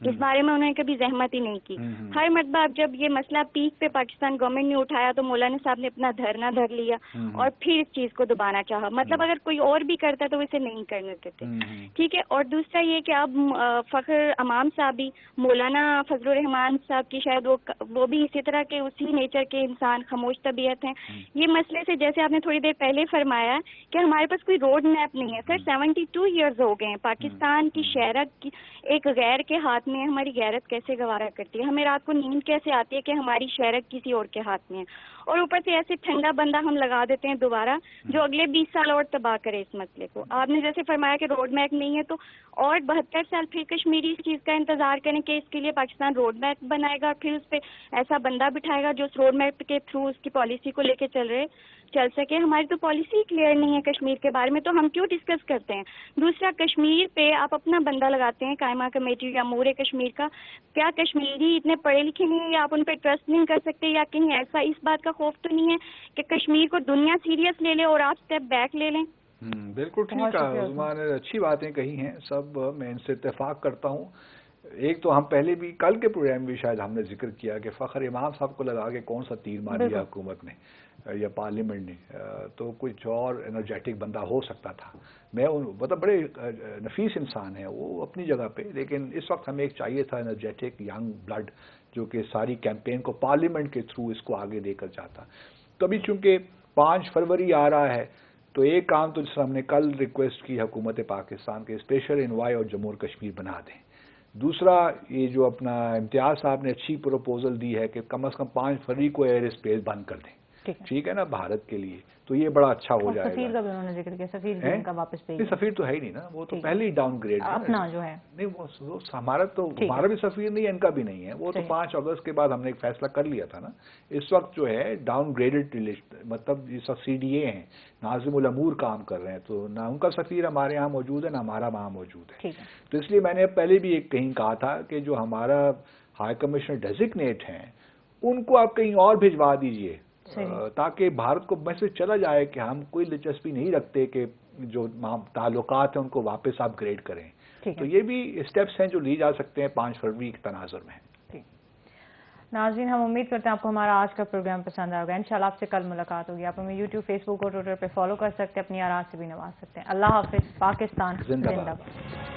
Speaker 6: اس بارے میں انہوں نے کبھی زحمت ہی نہیں کی. ہر مرتبہ جب یہ مسئلہ پیک پہ پاکستان گورنمنٹ نے اٹھایا تو مولانا صاحب نے اپنا دھرنا دھر لیا اور پھر اس چیز کو دبانا چاہا. مطلب اگر کوئی اور بھی کرتا تو اسے نہیں کرنے دیتے, ٹھیک ہے. اور دوسرا یہ کہ اب فخر امام صاحب بھی مولانا فضل الرحمان صاحب کی شاید وہ بھی اسی طرح کے اسی نیچر کے انسان, خاموش طبیعت ہیں. یہ مسئلے سے جیسے آپ نے تھوڑی دیر پہلے فرمایا کہ ہمارے پاس کوئی روڈ میپ نہیں ہے. سر 72 ایئرز ہو گئے ہیں, پاکستان کی شہرت کی ایک غیر کے ہاتھ میں, ہماری غیرت کیسے گوارا کرتی ہے, ہمیں رات کو نیند کیسے آتی ہے کہ ہماری شہرت کسی اور کے ہاتھ میں ہے, اور اوپر سے ایسے ٹھنڈا بندہ ہم لگا دیتے ہیں دوبارہ جو اگلے 20 سال اور تباہ کرے اس مسئلے کو. آپ نے جیسے فرمایا کہ روڈ میپ نہیں ہے, تو اور 72 سال پھر کشمیری اس چیز کا انتظار کریں کہ اس کے لیے پاکستان روڈ میپ بنائے گا, پھر اس پہ ایسا بندہ بٹھائے گا جو اس روڈ میپ کے تھرو اس کی پالیسی کو لے کے چل رہے. چل سکے. ہماری تو پالیسی کلیئر نہیں ہے کشمیر کے بارے میں, تو ہم کیوں ڈسکس کرتے ہیں. دوسرا, کشمیر پہ آپ اپنا بندہ لگاتے ہیں قائمہ کمیٹی یا امور کشمیر کا. کیا کشمیری اتنے پڑھے لکھے نہیں ہیں یا آپ ان پہ ٹرسٹ نہیں کر سکتے, یا کہیں ایسا اس بات کا خوف تو نہیں ہے کہ کشمیر کو دنیا سیریس لے لے اور آپ اسٹیپ بیک لے لیں؟
Speaker 1: بالکل ٹھیک ہے, عثمان نے اچھی باتیں کہی ہیں سب, میں ان سے اتفاق کرتا ہوں. ایک تو ہم پہلے بھی کل کے پروگرام میں شاید ہم نے ذکر کیا کہ فخر امام صاحب کو لگا کے کون سا تیر مار دیا حکومت نے یا پارلیمنٹ نے, تو کچھ اور انرجیٹک بندہ ہو سکتا تھا. میں مطلب بڑے نفیس انسان ہے وہ اپنی جگہ پہ, لیکن اس وقت ہمیں ایک چاہیے تھا انرجیٹک ینگ بلڈ جو کہ ساری کیمپین کو پارلیمنٹ کے تھرو اس کو آگے لے کر جاتا. تو ابھی چونکہ 5 فروری آ رہا ہے تو ایک کام تو جس ہم نے کل ریکویسٹ کی حکومت پاکستان کے اسپیشل انوائے اور جموں کشمیر بنا دیں. دوسرا, یہ جو اپنا امتیاز صاحب نے اچھی پروپوزل دی ہے کہ کم از کم 5 فروری کو ایئر اسپیس بند کر دیں, ٹھیک ہے نا, بھارت کے لیے, تو یہ بڑا اچھا ہو جائے گا.
Speaker 2: سفیر کا بھی انہوں نے ذکر کیا, سفیر کا واپس بھیجنا.
Speaker 1: سفیر تو ہے ہی نہیں نا, وہ تو پہلے ہی ڈاؤن گریڈ
Speaker 2: اپنا جو ہے
Speaker 1: نہیں, وہ ہمارا بھی سفیر نہیں ہے, ان کا بھی نہیں ہے. وہ تو 5 اگست کے بعد ہم نے ایک فیصلہ کر لیا تھا نا. اس وقت جو ہے ڈاؤن گریڈڈ مطلب CDA ہیں, ناظم الامور کام کر رہے ہیں, تو نہ ان کا سفیر ہمارے یہاں موجود ہے نہ ہمارا وہاں موجود ہے. تو اس لیے میں نے پہلے بھی ایک کہیں کہا تھا کہ جو ہمارا ہائی کمشنر ڈیزگنیٹ ہیں ان کو آپ کہیں اور بھجوا دیجئے, تاکہ بھارت کو میسج چلا جائے کہ ہم کوئی دلچسپی نہیں رکھتے کہ جو تعلقات ہیں ان کو واپس اپ گریڈ کریں. تو یہ بھی اسٹیپس ہیں جو لی جا سکتے ہیں 5 فروری کے تناظر میں.
Speaker 2: ناظرین, ہم امید کرتے ہیں آپ کو ہمارا آج کا پروگرام پسند آئے گا. انشاءاللہ آپ سے کل ملاقات ہوگی. آپ ہمیں YouTube, Facebook اور ٹویٹر پہ فالو کر سکتے ہیں, اپنی آراء سے بھی نواز سکتے ہیں. اللہ حافظ. پاکستان زندہ باد.